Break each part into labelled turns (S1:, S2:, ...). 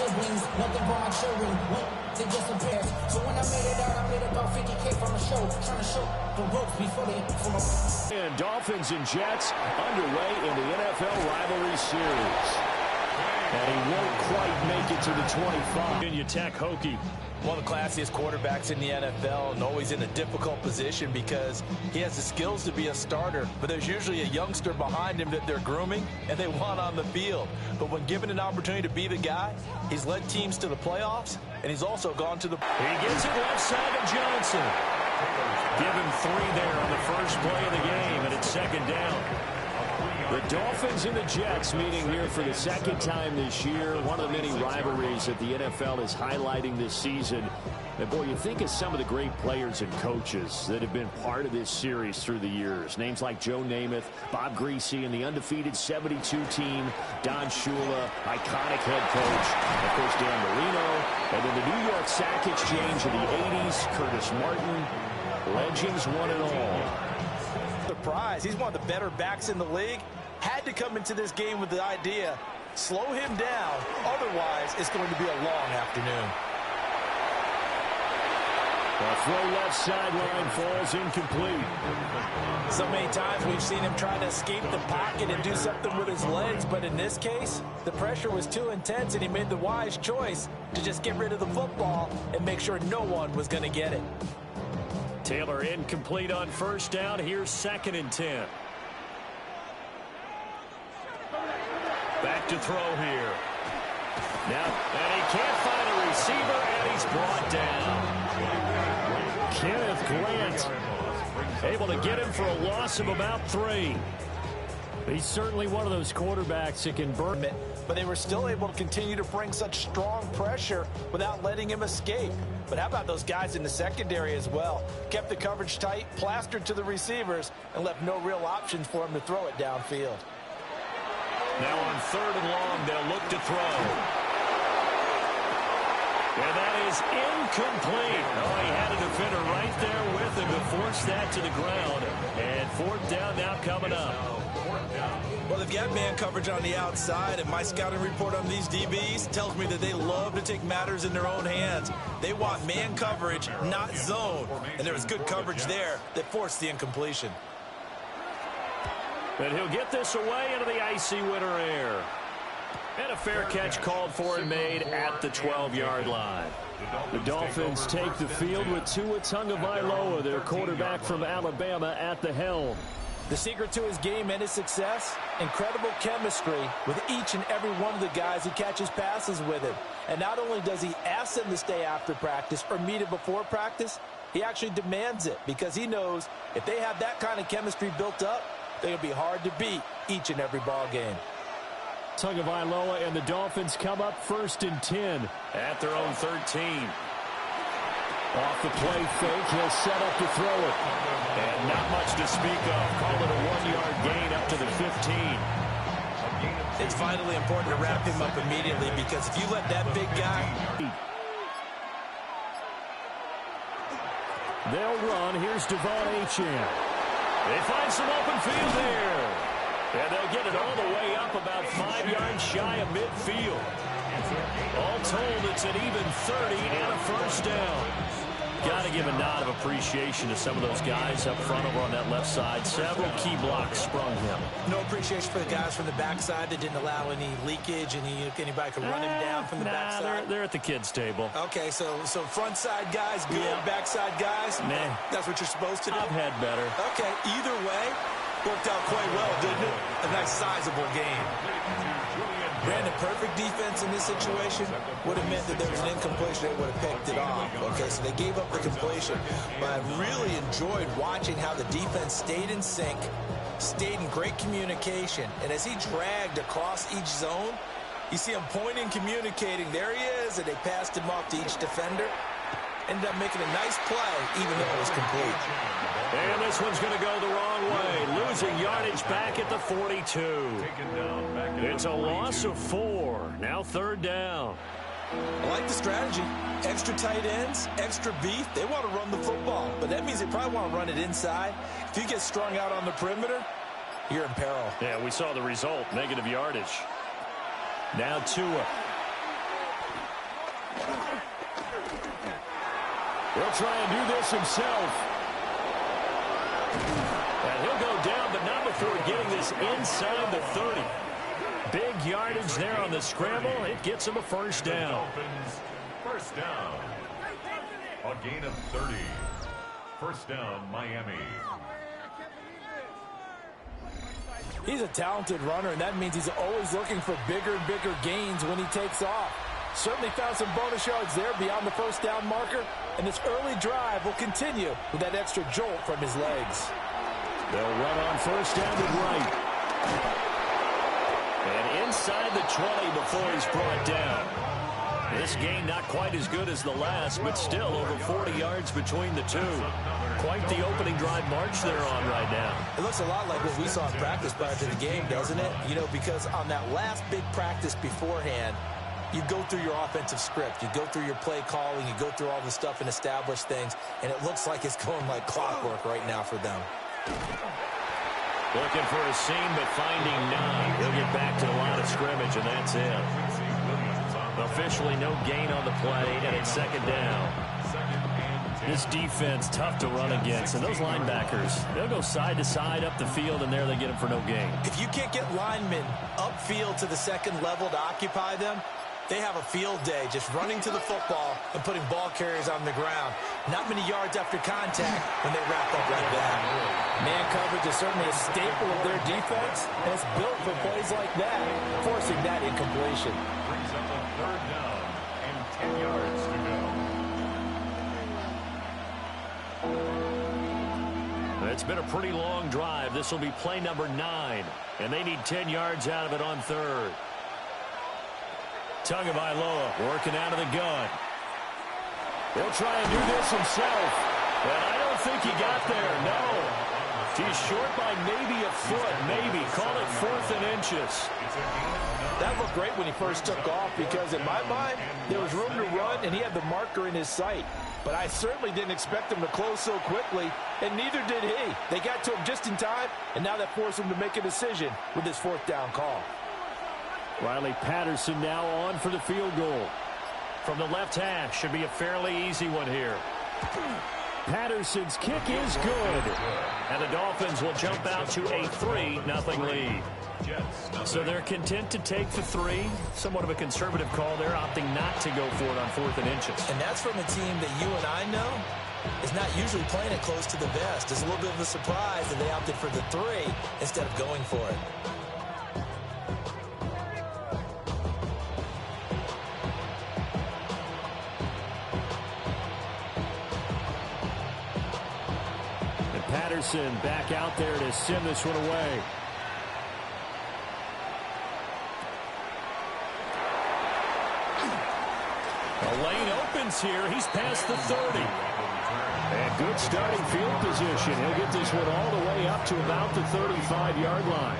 S1: siblings, nothing for my children. Went to get some pairs. So when I made it out, I made about 50K from the show. Trying to show the ropes before they from a...
S2: And Dolphins and Jets underway in the NFL Rivalry Series. And he won't quite make it to the 25. Virginia Tech Hokie.
S3: One of the classiest quarterbacks in the NFL, and always in a difficult position because he has the skills to be a starter, but there's usually a youngster behind him that they're grooming and they want on the field. But when given an opportunity to be the guy, he's led teams to the playoffs, and he's also gone to the...
S2: He gets it left side of Johnson. Give him 3 there on the first play of the game, and it's second down. The Dolphins and the Jets meeting here for the second time this year. One of the many rivalries that the NFL is highlighting this season. And boy, you think of some of the great players and coaches that have been part of this series through the years. Names like Joe Namath, Bob Greasy, and the undefeated 72 team, Don Shula, iconic head coach, of course, Dan Marino, and then the New York Sack Exchange of the 80s, Curtis Martin, legends one and all.
S3: Surprise, he's one of the better backs in the league. Had to come into this game with the idea, slow him down, otherwise it's going to be a long afternoon.
S2: The throw left sideline falls incomplete.
S3: So many times we've seen him try to escape the pocket and do something with his legs, but in this case, the pressure was too intense and he made the wise choice to just get rid of the football and make sure no one was going to get it.
S2: Taylor incomplete on first down. Here's 2nd and 10. Back to throw here. Now, and he can't find a receiver, and he's brought down. Kenneth Grant able to get him for a loss of about 3. He's certainly one of those quarterbacks that can burn it.
S3: But they were still able to continue to bring such strong pressure without letting him escape. But how about those guys in the secondary as well? Kept the coverage tight, plastered to the receivers, and left no real options for him to throw it downfield.
S2: Now on 3rd and long, they'll look to throw. And that is incomplete. Oh, he had a defender right there with him to force that to the ground. And 4th down now coming up.
S3: Well, they've got man coverage on the outside, and my scouting report on these DBs tells me that they love to take matters in their own hands. They want man coverage, not zone. And there was good coverage there that forced the incompletion.
S2: And he'll get this away into the icy winter air. And a fair catch called for and made at the 12-yard line. The Dolphins take the field with Tua Tagovailoa, their quarterback from Alabama, at the helm.
S3: The secret to his game and his success, incredible chemistry with each and every one of the guys he catches passes with him. And not only does he ask them to stay after practice or meet it before practice, he actually demands it because he knows if they have that kind of chemistry built up, they'll be hard to beat each and every ball game.
S2: Tagovailoa and the Dolphins come up 1st and 10 at their own 13. Off the play fake, he'll set up to throw it. And not much to speak of. Call it a 1-yard gain up to the 15.
S3: It's vitally important to wrap him up immediately because if you let that big guy...
S2: They'll run. Here's Devon Achane. They find some open field there. And they'll get it all the way up about 5 yards shy of midfield. All told, it's an even 30 and a first down. Got to give a nod of appreciation to some of those guys up front over on that left side. Several key blocks sprung him.
S3: No appreciation for the guys from the backside that didn't allow any leakage and anybody could run him down from the backside.
S2: They're at the kids' table.
S3: Okay, so front side guys good, backside guys,
S2: nah.
S3: That's what you're supposed to do?
S2: I've had better.
S3: Okay, either way, worked out quite well, didn't it? A nice sizable game. Brandon, perfect defense in this situation would have meant that there was an incompletion. They would have picked it off. Okay, so they gave up the completion. But I really enjoyed watching how the defense stayed in sync, stayed in great communication. And as he dragged across each zone, you see him pointing, communicating. There he is, and they passed him off to each defender. Ended up making a nice play, even though it was complete.
S2: And this one's going to go the wrong way. Losing yardage back at the 42. It's a loss of 4. Now 3rd down.
S3: I like the strategy. Extra tight ends, extra beef. They want to run the football, but that means they probably want to run it inside. If you get strung out on the perimeter, you're in peril.
S2: Yeah, we saw the result. Negative yardage. Now Tua. He'll try and do this himself. And he'll go down, but not before getting this inside the 30. Big yardage there on the scramble. It gets him a first down.
S4: Dolphins, first down. A gain of 30. First down, Miami.
S3: He's a talented runner, and that means he's always looking for bigger and bigger gains when he takes off. Certainly found some bonus yards there beyond the first down marker, and this early drive will continue with that extra jolt from his legs.
S2: They'll run on first down to right. And inside the 20 before he's brought down. This gain not quite as good as the last, but still over 40 yards between the two. Quite the opening drive march they're on right now.
S3: It looks a lot like what we saw in practice prior to the game, doesn't it? You know, because on that last big practice beforehand, you go through your offensive script. You go through your play calling. You go through all the stuff and establish things. And it looks like it's going like clockwork right now for them.
S2: Looking for a seam, but finding none. He'll get back to the line of scrimmage, and that's it. Officially no gain on the play, and it's second down. This defense tough to run against, and those linebackers, they'll go side to side up the field, and there they get them for no gain.
S3: If you can't get linemen upfield to the second level to occupy them, they have a field day just running to the football and putting ball carriers on the ground. Not many yards after contact when they wrap up like that. Man coverage is certainly a staple of their defense, and it's built for plays like that, forcing that incompletion.
S4: Brings up a third down and 10 yards to go.
S2: It's been a pretty long drive. This will be play number 9, and they need 10 yards out of it on third. Tagovailoa working out of the gun. He'll try and do this himself. But I don't think he got there, no. He's short by maybe a foot, maybe. Call it 4th and inches.
S3: That looked great when he first took off because in my mind, there was room to run and he had the marker in his sight. But I certainly didn't expect him to close so quickly, and neither did he. They got to him just in time, and now that forced him to make a decision with his 4th down call.
S2: Riley Patterson now on for the field goal. From the left hash, should be a fairly easy one here. Patterson's kick is good. And the Dolphins will jump out to a 3-0 lead. So they're content to take the 3. Somewhat of a conservative call there, opting not to go for it on 4th and inches.
S3: And that's from a team that you and I know is not usually playing it close to the vest. It's a little bit of a surprise that they opted for the 3 instead of going for it.
S2: Patterson back out there to send this one away. The lane opens here. He's past the 30. And good starting field position. He'll get this one all the way up to about the 35-yard line.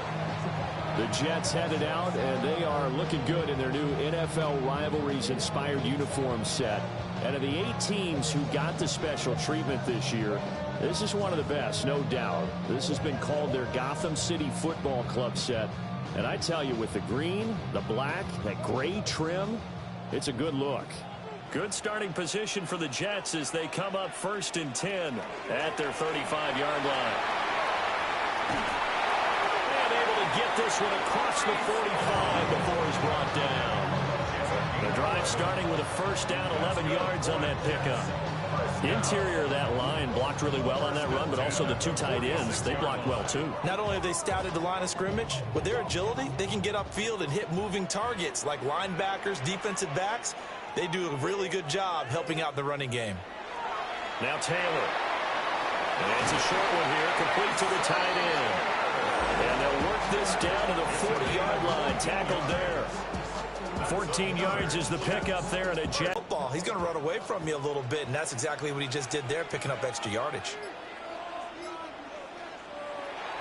S2: The Jets headed out, and they are looking good in their new NFL Rivalries-inspired uniform set. And of the 8 teams who got the special treatment this year, this is one of the best, no doubt. This has been called their Gotham City Football Club set. And I tell you, with the green, the black, that gray trim, it's a good look. Good starting position for the Jets as they come up 1st and 10 at their 35-yard line. And able to get this one across the 45 before he's brought down. The drive starting with a first down, 11 yards on that pickup. The interior of that line blocked really well on that run, but also the 2 tight ends, they blocked well too.
S3: Not only have they scouted the line of scrimmage, with their agility, they can get upfield and hit moving targets like linebackers, defensive backs. They do a really good job helping out the running game.
S2: Now Taylor. And it's a short one here, complete to the tight end. And they'll work this down to the 40-yard line, tackled there. 14 yards is the pickup there at a Jet.
S3: Football. He's going to run away from you a little bit, and that's exactly what he just did there, picking up extra yardage.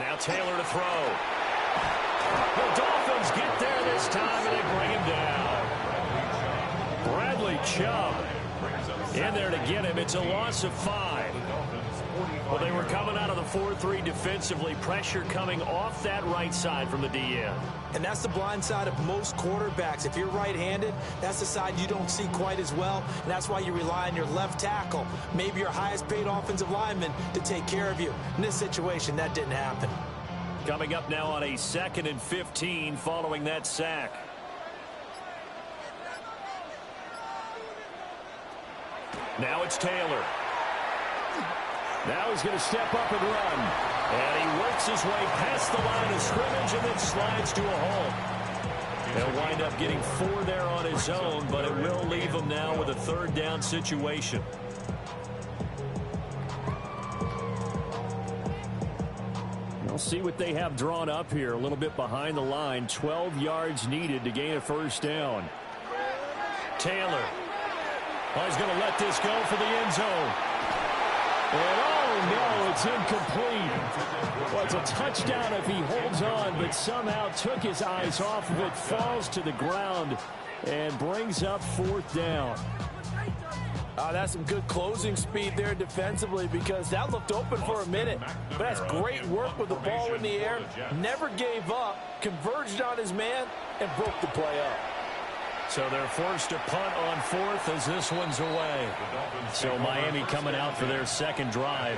S2: Now Taylor to throw. The Dolphins get there this time, and they bring him down. Bradley Chubb in there to get him. It's a loss of 5. Well, they were coming out of the 4-3 defensively. Pressure coming off that right side from the DN.
S3: And that's the blind side of most quarterbacks. If you're right-handed, that's the side you don't see quite as well. And that's why you rely on your left tackle, maybe your highest-paid offensive lineman, to take care of you. In this situation, that didn't happen.
S2: Coming up now on a 2nd and 15 following that sack. Now it's Taylor. Now he's going to step up and run. And he works his way past the line of scrimmage and then slides to a hole. He'll wind up getting 4 there on his own, but it will leave him now with a 3rd down situation. We'll see what they have drawn up here. A little bit behind the line. 12 yards needed to gain a 1st down. Taylor. Oh, he's going to let this go for the end zone. And oh no, it's incomplete. Well, it's a touchdown if he holds on, but somehow took his eyes off of it, falls to the ground, and brings up 4th down.
S5: That's some good closing speed there defensively, because that looked open for a minute. But that's great work with the ball in the air. Never gave up, converged on his man, and broke the play up.
S2: So they're forced to punt on 4th as this one's away. So Miami coming out for their 2nd drive.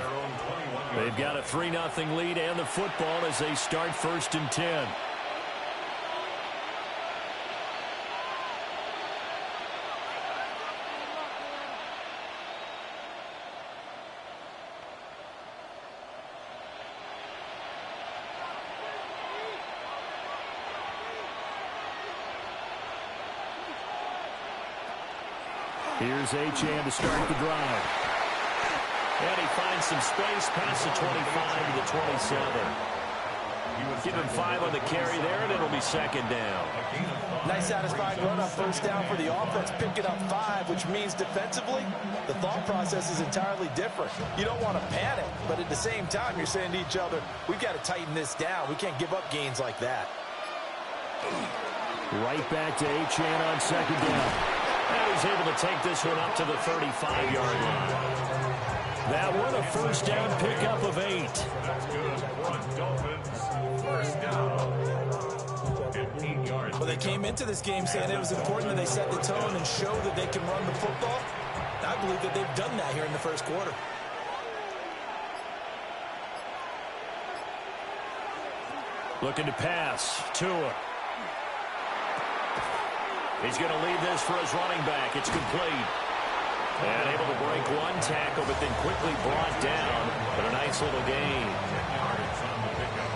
S2: They've got a 3-0 lead and the football as they start 1st and 10. Here's Achane to start the drive. And he finds some space past the 25 to the 27. Give him 5 on the carry there, and it'll be 2nd down.
S5: Nice satisfying run on 1st down for the offense, picking up 5, which means defensively, the thought process is entirely different. You don't want to panic, but at the same time, you're saying to each other, we've got to tighten this down. We can't give up gains like that.
S2: Right back to Achane on 2nd down. And he's able to take this one up to the 35-yard line. That one, a 1st down pickup of 8.
S4: That's good. Dolphins, 1st down. 15 yards.
S3: Well, they came into this game saying it was important that they set the tone and show that they can run the football. I believe that they've done that here in the 1st quarter.
S2: Looking to pass. Tua. He's going to leave this for his running back. It's complete. And able to break 1 tackle, but then quickly brought down. But a nice little gain.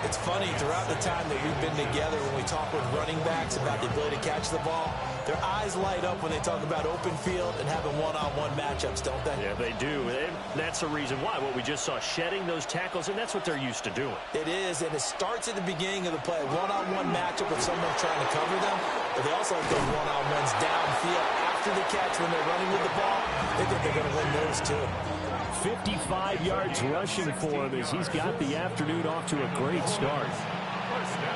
S3: It's funny, throughout the time that we've been together, when we talk with running backs about the ability to catch the ball, their eyes light up when they talk about open field and having one-on-one matchups, don't they?
S2: Yeah, they do. And that's the reason why. What we just saw, shedding those tackles, and that's what they're used to doing.
S3: It is, and it starts at the beginning of the play. One-on-one matchup with someone trying to cover them, but they also have those one-on-ones downfield after the catch when they're running with the ball. They think they're going to win those too.
S2: 55 yards rushing for him as he's got the afternoon off to a great start.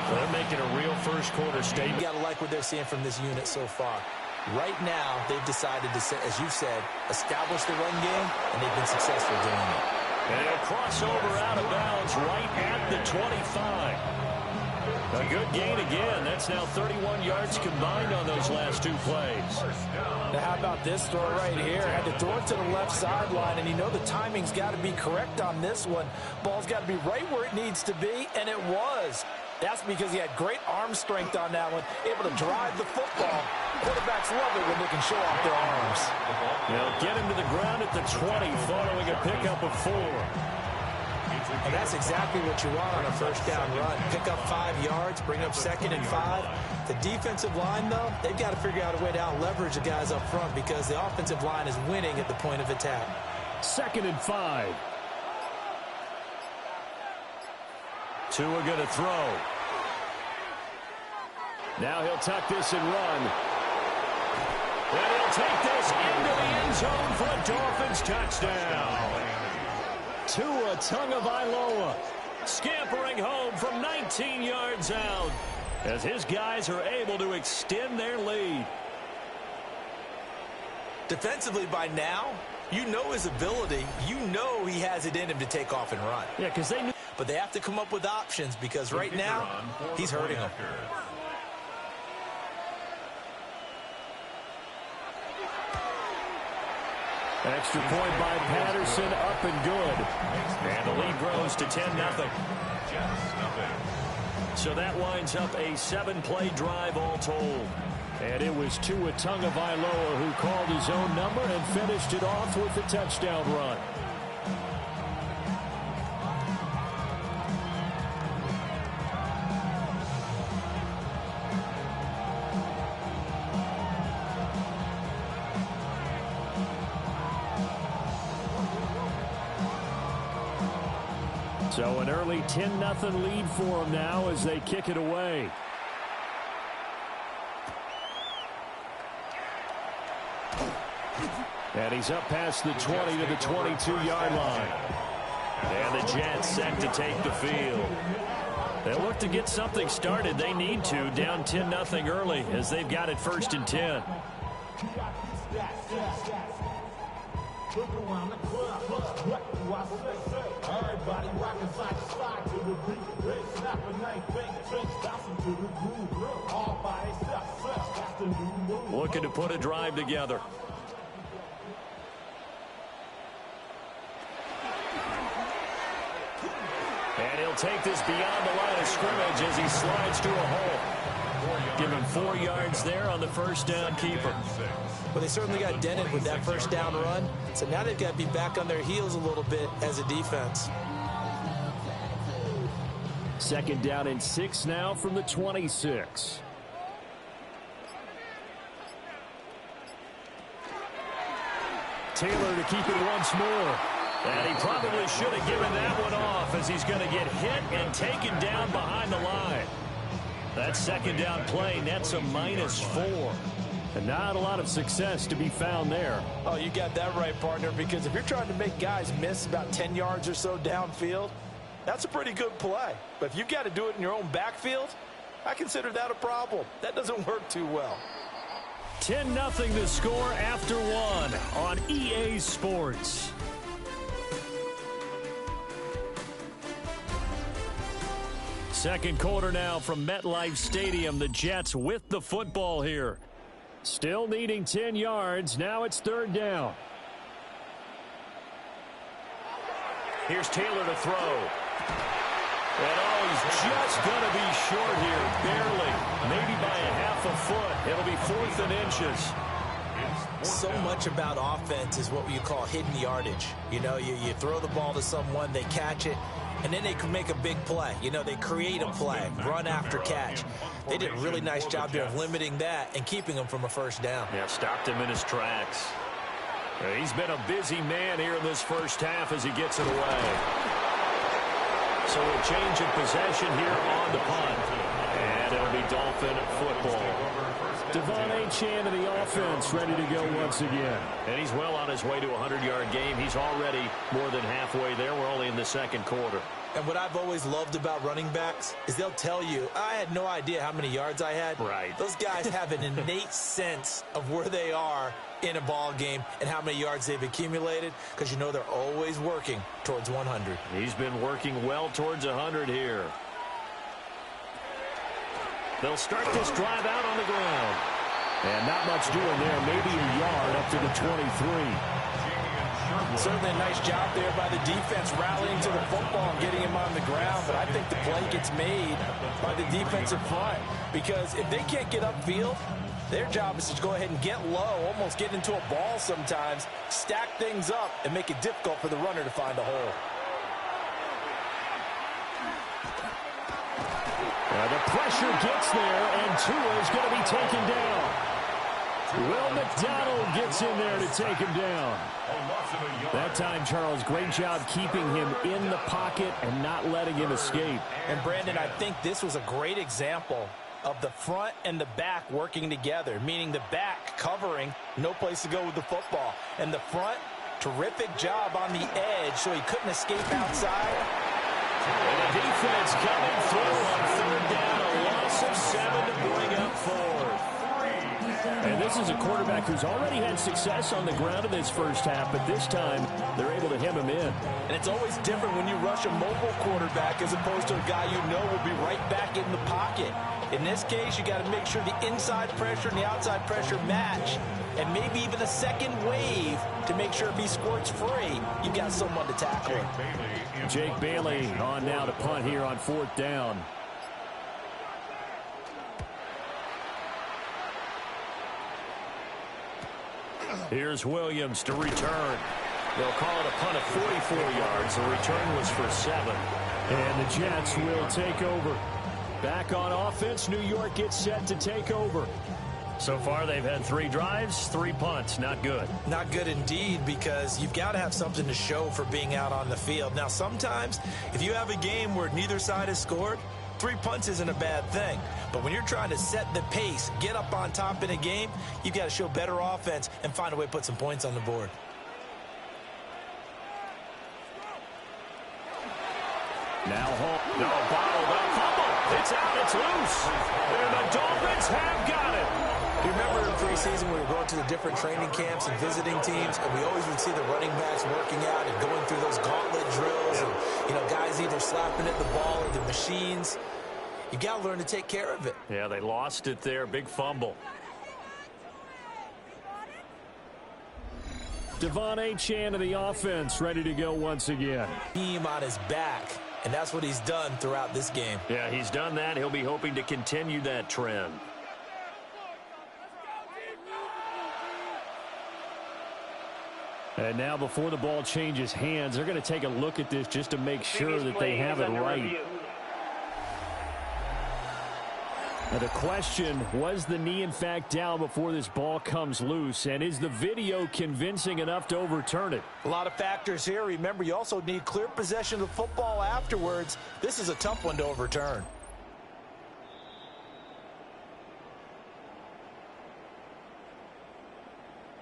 S2: So they're making a real 1st quarter statement.
S3: You got to like what they're seeing from this unit so far. Right now, they've decided to, as you said, establish the run game, and they've been successful doing it.
S2: And he'll cross over out of bounds right at the 25. A good gain again. That's now 31 yards combined on those last 2 plays.
S5: Now, how about this throw right here? Had to throw it to the left sideline, and you know the timing's got to be correct on this one. Ball's got to be right where it needs to be, and it was. That's because he had great arm strength on that one, able to drive the football. Quarterbacks love it when they can show off their arms.
S2: They'll get him to the ground at the 20 following a pickup of 4.
S3: And that's exactly what you want on a 1st down run. Pick up 5 yards, bring up 2nd and 5. The defensive line, though, they've got to figure out a way to out-leverage the guys up front because the offensive line is winning at the point of attack.
S2: 2nd and 5. Tua going to throw. Now he'll tuck this and run. And he'll take this into the end zone for a Dolphins touchdown. Tua Tagovailoa scampering home from 19 yards out as his guys are able to extend their lead.
S3: Defensively by now, You know his ability. You know he has it in him to take off and run.
S2: Yeah, because they knew.
S3: But they have to come up with options because right now, he's hurting them.
S2: Extra point by Patterson, up and good. And the lead grows to 10-0. So that winds up a 7-play drive all told. And it was Tua Tagovailoa who called his own number and finished it off with a touchdown run. So an early 10-0 lead for them now as they kick it away. And he's up past the 20 to the 22-yard line. And the Jets set to take the field. They'll look to get something started. They need to, down 10-0 early as they've got it 1st and 10.
S1: Look around the club, what do I say? Everybody rocking side to side to the beat. Red snapping, night fake, drinks bouncing to the groove. All by themselves, that's the new move.
S2: Looking to put a drive together. And he'll take this beyond the line of scrimmage as he slides through a hole. Give him 4 yards there on the first down keeper.
S3: Well, they certainly got dented with that first down run. So now they've got to be back on their heels a little bit as a defense.
S2: 2nd down and 6 now from the 26. Taylor to keep it once more. And he probably should have given that one off as he's going to get hit and taken down behind the line. That 2nd down play nets a -4. And not a lot of success to be found there.
S5: Oh, you got that right, partner, because if you're trying to make guys miss about 10 yards or so downfield, that's a pretty good play. But if you've got to do it in your own backfield, I consider that a problem. That doesn't work too well.
S2: 10-0 the score after 1 on EA Sports. Second quarter now from MetLife Stadium. The Jets with the football here. Still needing 10 yards. Now it's 3rd down. Here's Taylor to throw. And oh, he's just going to be short here. Barely. Maybe by a half a foot. It'll be 4th and inches.
S3: So much about offense is what you call hidden yardage. You know, you throw the ball to someone, they catch it, and then they can make a big play. You know, they create a play, run after catch. They did a really nice job there of limiting that and keeping him from a first down.
S2: Yeah, stopped him in his tracks. He's been a busy man here in this first half as he gets it away. So a change of possession here on the punt. And it'll be Dolphin football. Devon Achane of the offense ready to go once again. And he's well on his way to a 100-yard game. He's already more than halfway there. We're only in the 2nd quarter.
S3: And what I've always loved about running backs is they'll tell you, I had no idea how many yards I had.
S2: Right.
S3: Those guys have an innate sense of where they are in a ball game and how many yards they've accumulated because you know they're always working towards 100.
S2: He's been working well towards 100 here. They'll start this drive out on the ground. And not much doing there. Maybe a yard up to the 23.
S5: Certainly a nice job there by the defense rallying to the football and getting him on the ground. But I think the play gets made by the defensive front because if they can't get upfield, their job is to go ahead and get low, almost get into a ball sometimes, stack things up, and make it difficult for the runner to find a hole.
S2: The pressure gets there, and Tua is going to be taken down. Will McDonald gets in there to take him down. That time, Charles, great job keeping him in the pocket and not letting him escape.
S5: And, Brandon, I think this was a great example of the front and the back working together, meaning the back covering, no place to go with the football. And the front, terrific job on the edge so he couldn't escape outside.
S2: And the defense coming through on 3rd down, a loss of 7 to bring up 4th. And this is a quarterback who's already had success on the ground in this first half, but this time they're able to hem him in.
S5: And it's always different when you rush a mobile quarterback as opposed to a guy you know will be right back in the pocket. In this case, you got to make sure the inside pressure and the outside pressure match, and maybe even a second wave to make sure if he squirts free, you've got someone to tackle him.
S2: Jake Bailey on now to punt here on 4th down. Here's Williams to return. They'll call it a punt of 44 yards. The return was for 7. And the Jets will take over. Back on offense, New York gets set to take over. So far, they've had 3 drives, 3 punts. Not good.
S5: Not good indeed, because you've got to have something to show for being out on the field. Now, sometimes, if you have a game where neither side has scored, 3 punts isn't a bad thing. But when you're trying to set the pace, get up on top in a game, you've got to show better offense and find a way to put some points on the board.
S2: Now Hall. No, bottled up. Fumble. It's out. It's loose. And the Dolphins have got it.
S5: You remember in preseason we were going to the different training camps and visiting teams, and we always would see the running backs working out and going through those gauntlet drills, and, you know, guys either slapping at the ball or the machines. You got to learn to take care of it.
S2: Yeah, they lost it there. Big fumble. Devon Achane of the offense ready to go once again.
S5: Team on his back, and that's what he's done throughout this game.
S2: Yeah, he's done that. He'll be hoping to continue that trend. And now before the ball changes hands, they're going to take a look at this just to make sure that they have it right. Now the question, was the knee in fact down before this ball comes loose? And is the video convincing enough to overturn it?
S5: A lot of factors here. Remember, you also need clear possession of the football afterwards. This is a tough one to overturn.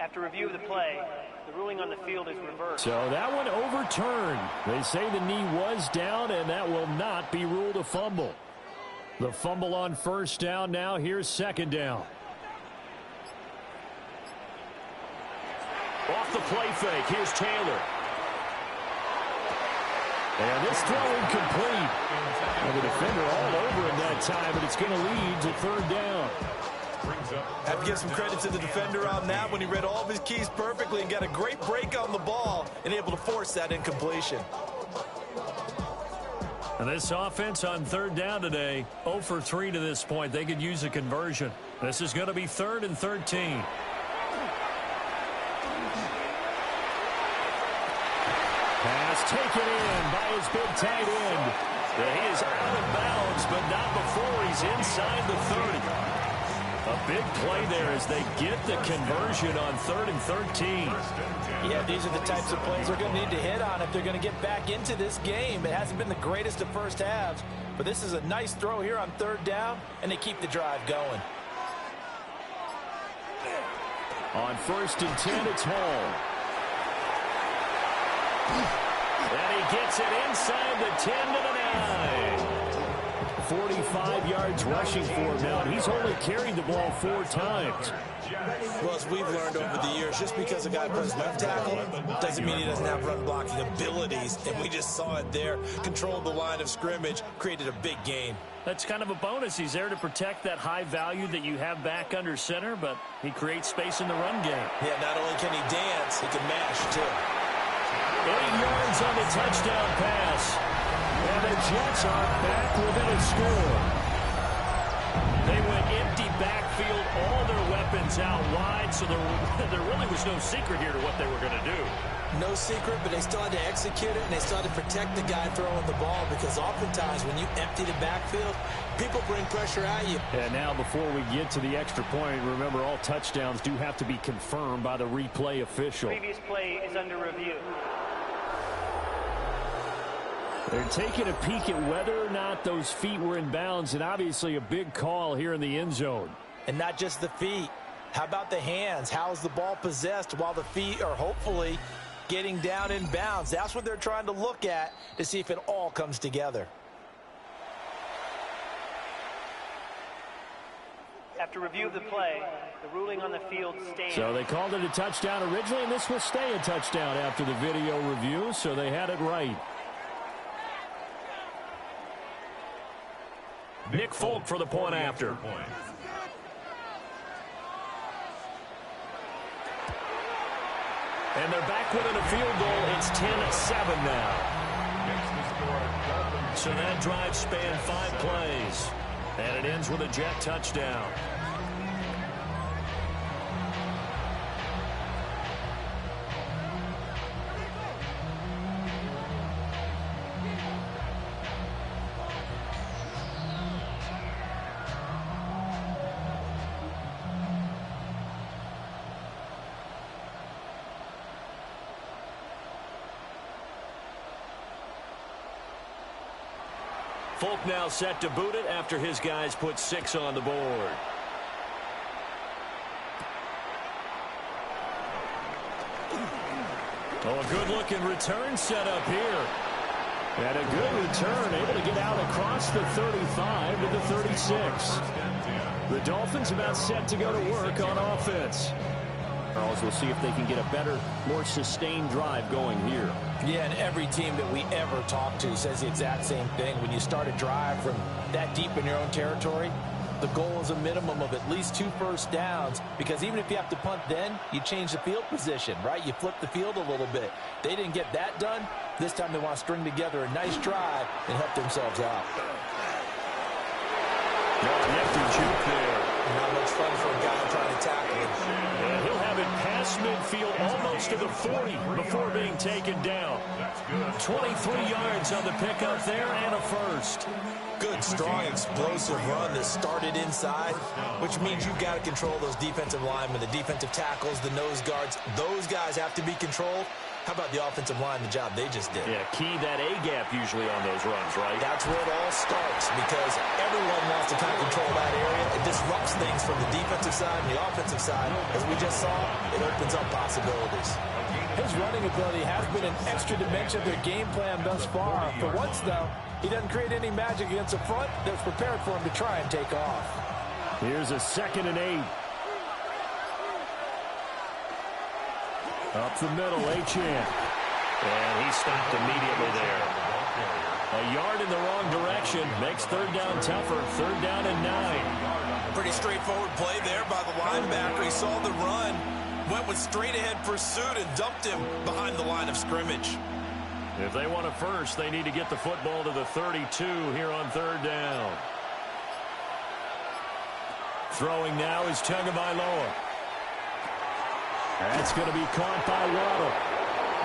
S6: After review of the play, the ruling on the field is reversed.
S2: So that one overturned. They say the knee was down, and that will not be ruled a fumble. The fumble on 1st down now. Here's 2nd down. Off the play fake. Here's Taylor. And this throw incomplete. And the defender all over him that time, but it's going to lead to 3rd down.
S5: Have to give some credit to the defender on that when he read all of his keys perfectly and got a great break on the ball and able to force that incompletion.
S2: And this offense on 3rd down today, 0 for 3 to this point. They could use a conversion. This is going to be 3rd and 13. Pass taken in by his big tight end. He is out of bounds, but not before he's inside the 30. A big play there as they get the conversion on 3rd and 13.
S5: Yeah, these are the types of plays they're going to need to hit on if they're going to get back into this game. It hasn't been the greatest of first halves, but this is a nice throw here on 3rd down, and they keep the drive going.
S2: On 1st and 10, it's Hall. And he gets it inside the 10 to the 9. 45 yards rushing for him now, and he's only carried the ball 4 times.
S5: Well, as we've learned over the years, just because a guy plays left tackle doesn't mean he doesn't have run blocking abilities, and we just saw it there. Controlled the line of scrimmage, created a big gain.
S2: That's kind of a bonus. He's there to protect that high value that you have back under center, but he creates space in the run game.
S5: Yeah, not only can he dance, he can mash, too.
S2: 8 yards on the touchdown pass. And the Jets are back within a score. They went empty backfield, all their weapons out wide, so there really was no secret here to what they were going to do.
S5: No secret, but they still had to execute it, and they still had to protect the guy throwing the ball, because oftentimes when you empty the backfield, people bring pressure at you.
S2: And now before we get to the extra point, remember all touchdowns do have to be confirmed by the replay official.
S6: Previous play is under review.
S2: They're taking a peek at whether or not those feet were in bounds, and obviously a big call here in the end zone.
S5: And not just the feet. How about the hands? How is the ball possessed while the feet are hopefully getting down in bounds? That's what they're trying to look at to see if it all comes together.
S6: After review of the play, the ruling on the field stands.
S2: So they called it a touchdown originally, and this will stay a touchdown after the video review, so they had it right. Nick Folk for the point after. And they're back within a field goal. It's 10-7 now. So that drive spanned 5 plays. And it ends with a Jet touchdown. Folk now set to boot it after his guys put 6 on the board. Oh, a good-looking return set up here. And a good return, able to get out across the 35 to the 36. The Dolphins about set to go to work on offense. We'll see if they can get a better, more sustained drive going here.
S5: Yeah, and every team that we ever talk to says the exact same thing. When you start a drive from that deep in your own territory, the goal is a minimum of at least 2 first downs, because even if you have to punt then, you change the field position, right? You flip the field a little bit. They didn't get that done. This time they want to string together a nice drive and help themselves out.
S2: Nifty juke there.
S3: Not much fun for a guy trying to tackle him.
S2: And he'll have it past midfield almost to the 40 before being taken down. 23 yards on the pickup there and a first.
S3: Good, strong, explosive run that started inside, which means you've got to control those defensive linemen, the defensive tackles, the nose guards. Those guys have to be controlled. How about the offensive line, the job they just did?
S2: Yeah, key that A-gap usually on those runs, right?
S3: That's where it all starts, because everyone wants to kind of control that area. It disrupts things from the defensive side and the offensive side. As we just saw, it opens up possibilities.
S5: His running ability has been an extra dimension of their game plan thus far. For once, though, he doesn't create any magic against the front that's prepared for him to try and take off.
S2: Here's a 2nd and 8. Up the middle, Achane. And he stopped immediately there. A yard in the wrong direction makes 3rd down tougher. 3rd down and 9.
S3: Pretty straightforward play there by the linebacker. He saw the run, went with straight-ahead pursuit, and dumped him behind the line of scrimmage.
S2: If they want a first, they need to get the football to the 32 here on 3rd down. Throwing now is Tagovailoa. That's going to be caught by Waddle.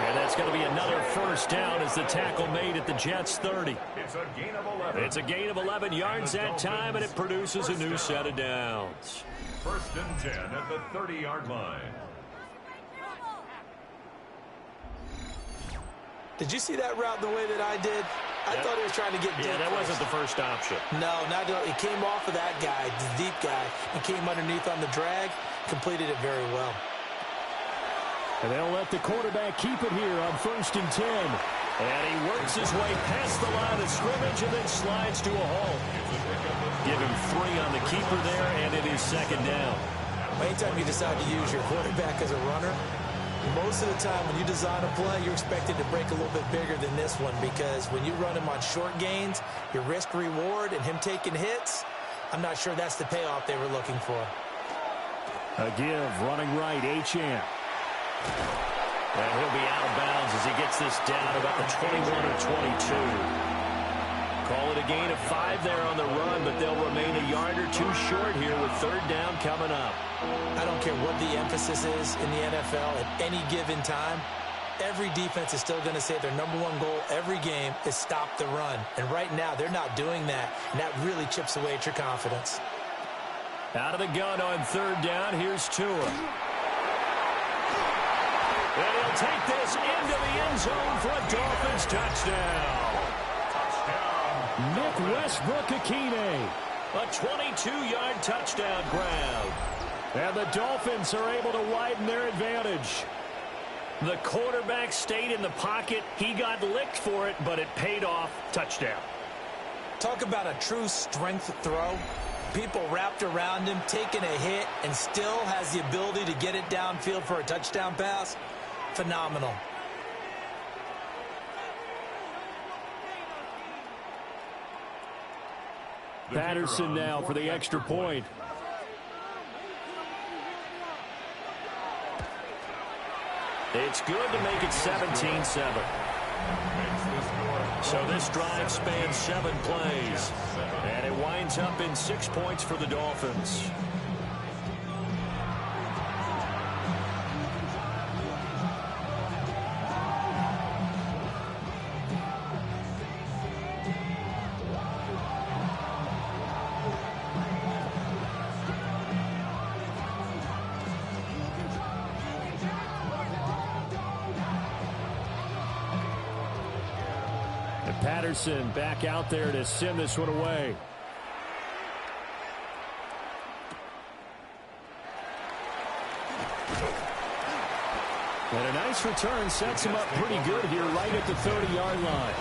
S2: And that's going to be another first down as the tackle made at the Jets' 30.
S4: It's a gain of 11.
S2: It's a gain of 11 yards that time, and it produces a new set of downs.
S4: 1st and 10 at the 30-yard line.
S3: Did you see that route the way that I did? I thought he was trying to get deep.
S2: Yeah, that wasn't the first option.
S3: No, not at all. It came off of that guy, the deep guy, and came underneath on the drag, completed it very well.
S2: And they'll let the quarterback keep it here on 1st and 10. And he works his way past the line of scrimmage and then slides to a halt. Give him 3 on the keeper there, and it is 2nd down.
S3: Anytime you decide to use your quarterback as a runner, most of the time when you design a play, you're expected to break a little bit bigger than this one, because when you run him on short gains, your risk-reward and him taking hits, I'm not sure that's the payoff they were looking for.
S2: A give, running right, Achane. And he'll be out of bounds as he gets this down about the 21 or 22. Call it a gain of 5 there on the run, but they'll remain a yard or 2 short here with 3rd down coming up.
S3: I don't care what the emphasis is in the NFL at any given time. Every defense is still going to say their #1 goal every game is stop the run. And right now, they're not doing that, and that really chips away at your confidence.
S2: Out of the gun on 3rd down, here's Tua. And he'll take this into the end zone for a Dolphins touchdown. Nick Westbrook-Ikhine. A 22-yard touchdown grab. And the Dolphins are able to widen their advantage. The quarterback stayed in the pocket. He got licked for it, but it paid off. Touchdown.
S3: Talk about a true strength throw.
S5: People wrapped around him, taking a hit, and still has the ability to get it downfield for a touchdown pass. Phenomenal.
S2: Patterson now for the extra point. It's good to make it 17-7. So this drive spans 7 plays. And it winds up in 6 points for the Dolphins. Patterson back out there to send this one away. And a nice return sets him up pretty good here right at the 30-yard line.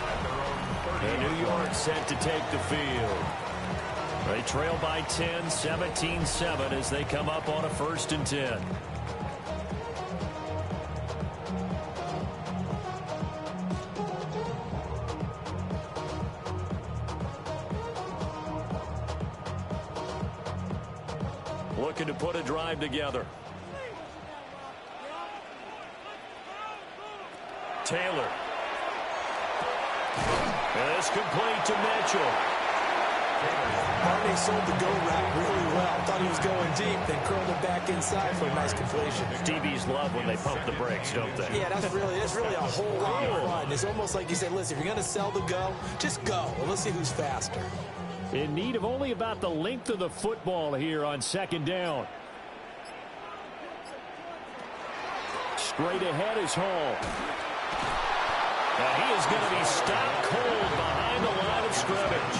S2: And New York set to take the field. They trail by 10, 17-7 as they come up on a 1st and 10. Looking to put a drive together. Taylor. It's complete to Mitchell.
S5: Barney sold the go route really well. Thought he was going deep, then curled it back inside for a nice completion.
S2: DBs love when they pump the brakes, don't they?
S5: Yeah, that's really a whole lot of fun. It's almost like you say, listen, if you're going to sell the go, just go. Well, let's see who's faster.
S2: In need of only about the length of the football here on 2nd down. Straight ahead is Hall. Now he is going to be stopped cold behind the line of scrimmage.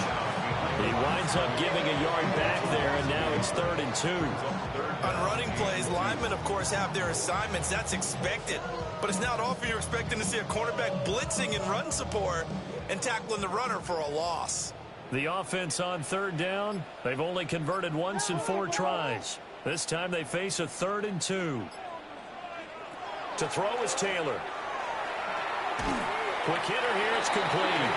S2: He winds up giving a yard back there, and now it's 3rd and 2.
S3: On running plays, linemen, of course, have their assignments. That's expected. But it's not often you're expecting to see a cornerback blitzing in run support and tackling the runner for a loss.
S2: The offense on 3rd down, they've only converted once in 4 tries. This time they face a 3rd and 2. To throw is Taylor. Quick hitter here, it's complete.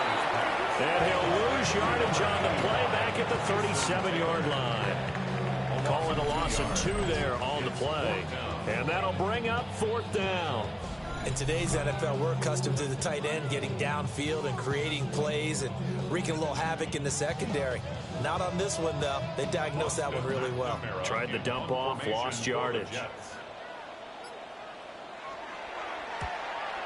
S2: And he'll lose yardage on the play back at the 37-yard line. Calling a loss of 2 there on the play. And that'll bring up 4th down.
S5: In today's NFL, we're accustomed to the tight end getting downfield and creating plays and wreaking a little havoc in the secondary. Not on this one, though. They diagnosed that one really well.
S2: Tried the dump off, lost yardage.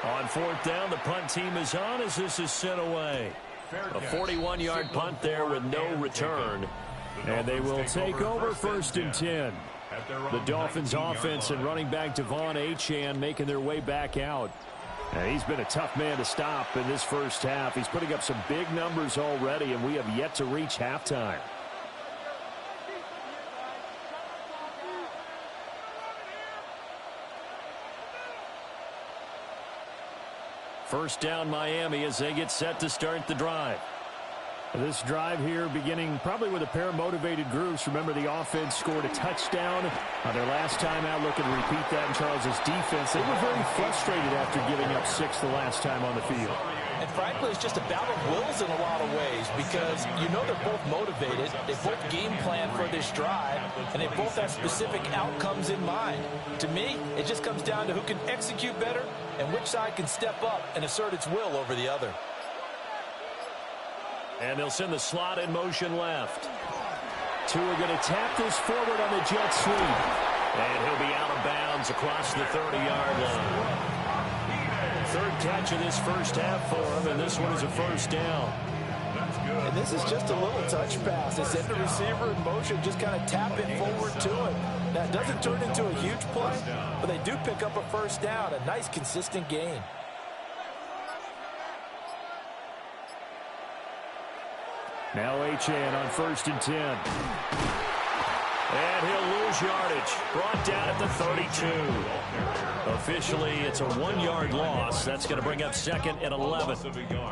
S2: On 4th down, the punt team is on as this is sent away. A 41-yard punt there with no return. And they will take over 1st and 10. The Dolphins offense and running back Devon Achane making their way back out. And he's been a tough man to stop in this first half. He's putting up some big numbers already, and we have yet to reach halftime. First down Miami as they get set to start the drive. This drive here beginning probably with a pair of motivated groups. Remember, the offense scored a touchdown on their last time out. Looking to repeat that in Charles's defense. They were very frustrated after giving up 6 the last time on the field.
S5: And frankly, it's just a battle of wills in a lot of ways because you know they're both motivated. They both game plan for this drive, and they both have specific outcomes in mind. To me, it just comes down to who can execute better and which side can step up and assert its will over the other.
S2: And they'll send the slot in motion left. 2 are going to tap this forward on the jet sweep. And he'll be out of bounds across the 30-yard line. 3rd catch of this first half for him, and this one is a 1st down.
S5: And this is just a little touch pass. They send the receiver in motion, just kind of tap it forward to him. Now, it doesn't turn into a huge play, but they do pick up a 1st down, a nice, consistent gain.
S2: Now Achane on 1st and 10. And he'll lose yardage. Brought down at the 32. Officially, it's a 1-yard loss. That's going to bring up second and 11.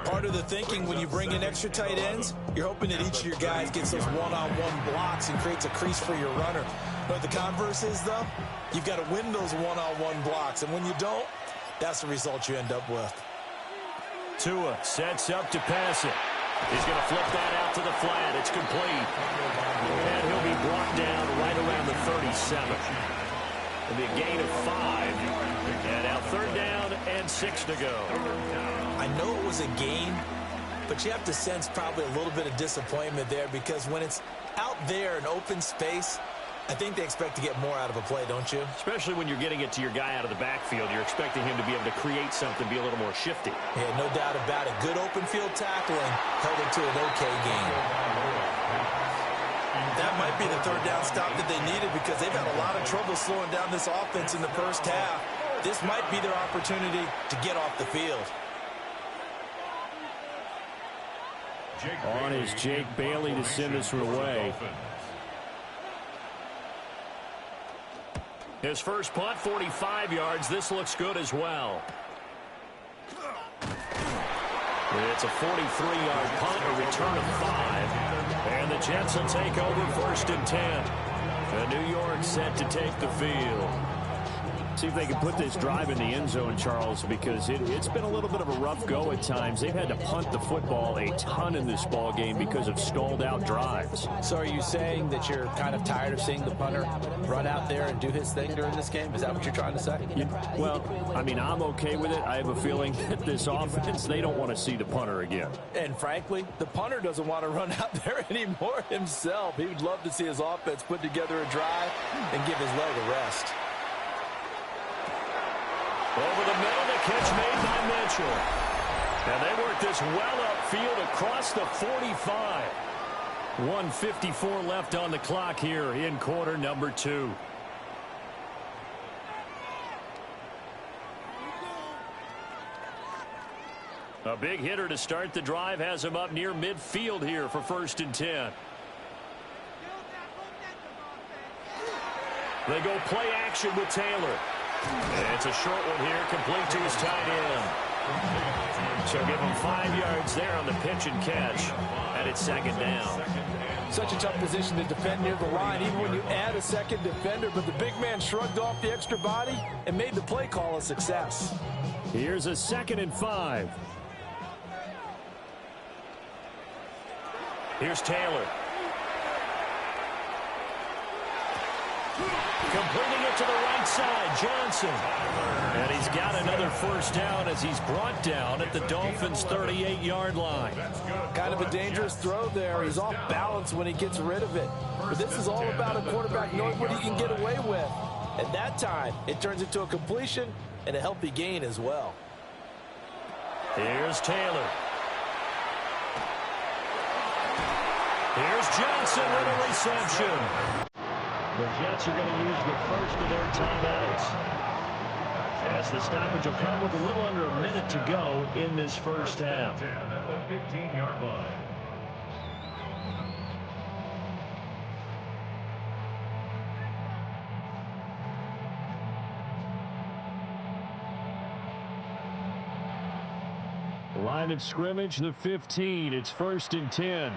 S3: Part of the thinking when you bring in extra tight ends, you're hoping that each of your guys gets those one-on-one blocks and creates a crease for your runner. But the converse is, though, you've got to win those one-on-one blocks. And when you don't, that's the result you end up with.
S2: Tua sets up to pass it. He's going to flip that out to the flat. It's complete. And he'll be brought down right around the 37. It'll be a gain of 5. And now 3rd down and 6 to go.
S3: I know it was a gain, but you have to sense probably a little bit of disappointment there because when it's out there in open space, I think they expect to get more out of a play, don't you?
S2: Especially when you're getting it to your guy out of the backfield. You're expecting him to be able to create something, be a little more shifty.
S3: Yeah, no doubt about it. Good open field tackling held it to an okay gain. That might be the 3rd down stop that they needed because they've had a lot of trouble slowing down this offense in the first half. This might be their opportunity to get off the field.
S2: On is Jake Bailey to send this one away. His first punt, 45 yards. This looks good as well. It's a 43-yard punt, a return of 5. And the Jets will take over 1st and 10. And New York set to take the field. See if they can put this drive in the end zone, Charles, because it's been a little bit of a rough go at times. They've had to punt the football a ton in this ball game because of stalled-out drives.
S5: So are you saying that you're kind of tired of seeing the punter run out there and do his thing during this game? Is that what you're trying to say?
S2: Well, I mean, I'm okay with it. I have a feeling that this offense, they don't want to see the punter again.
S5: And frankly, the punter doesn't want to run out there anymore himself. He would love to see his offense put together a drive and give his leg a rest.
S2: Over the middle, the catch made by Mitchell. And they work this well upfield across the 45. 1:54 left on the clock here in quarter number 2. A big hitter to start the drive has him up near midfield here for 1st and 10. They go play action with Taylor. And it's a short one here, complete to his tight end. So give him 5 yards there on the pitch and catch. And it's 2nd down.
S5: Such a tough position to defend near the line, even when you add a second defender. But the big man shrugged off the extra body and made the play call a success.
S2: Here's a 2nd and 5. Here's Taylor. Completing it to the right side, Johnson. And he's got another 1st down as he's brought down at the Dolphins' 38-yard line.
S5: Kind of a dangerous throw there. He's off balance when he gets rid of it. But this is all about a quarterback knowing what he can get away with. At that time, it turns into a completion and a healthy gain as well.
S2: Here's Taylor. Here's Johnson with a reception. The Jets are going to use the first of their timeouts, as the stoppage will come with a little under a minute to go in this first half.
S4: 10 at the 15-yard line.
S2: Line of scrimmage, the 15. It's 1st and 10.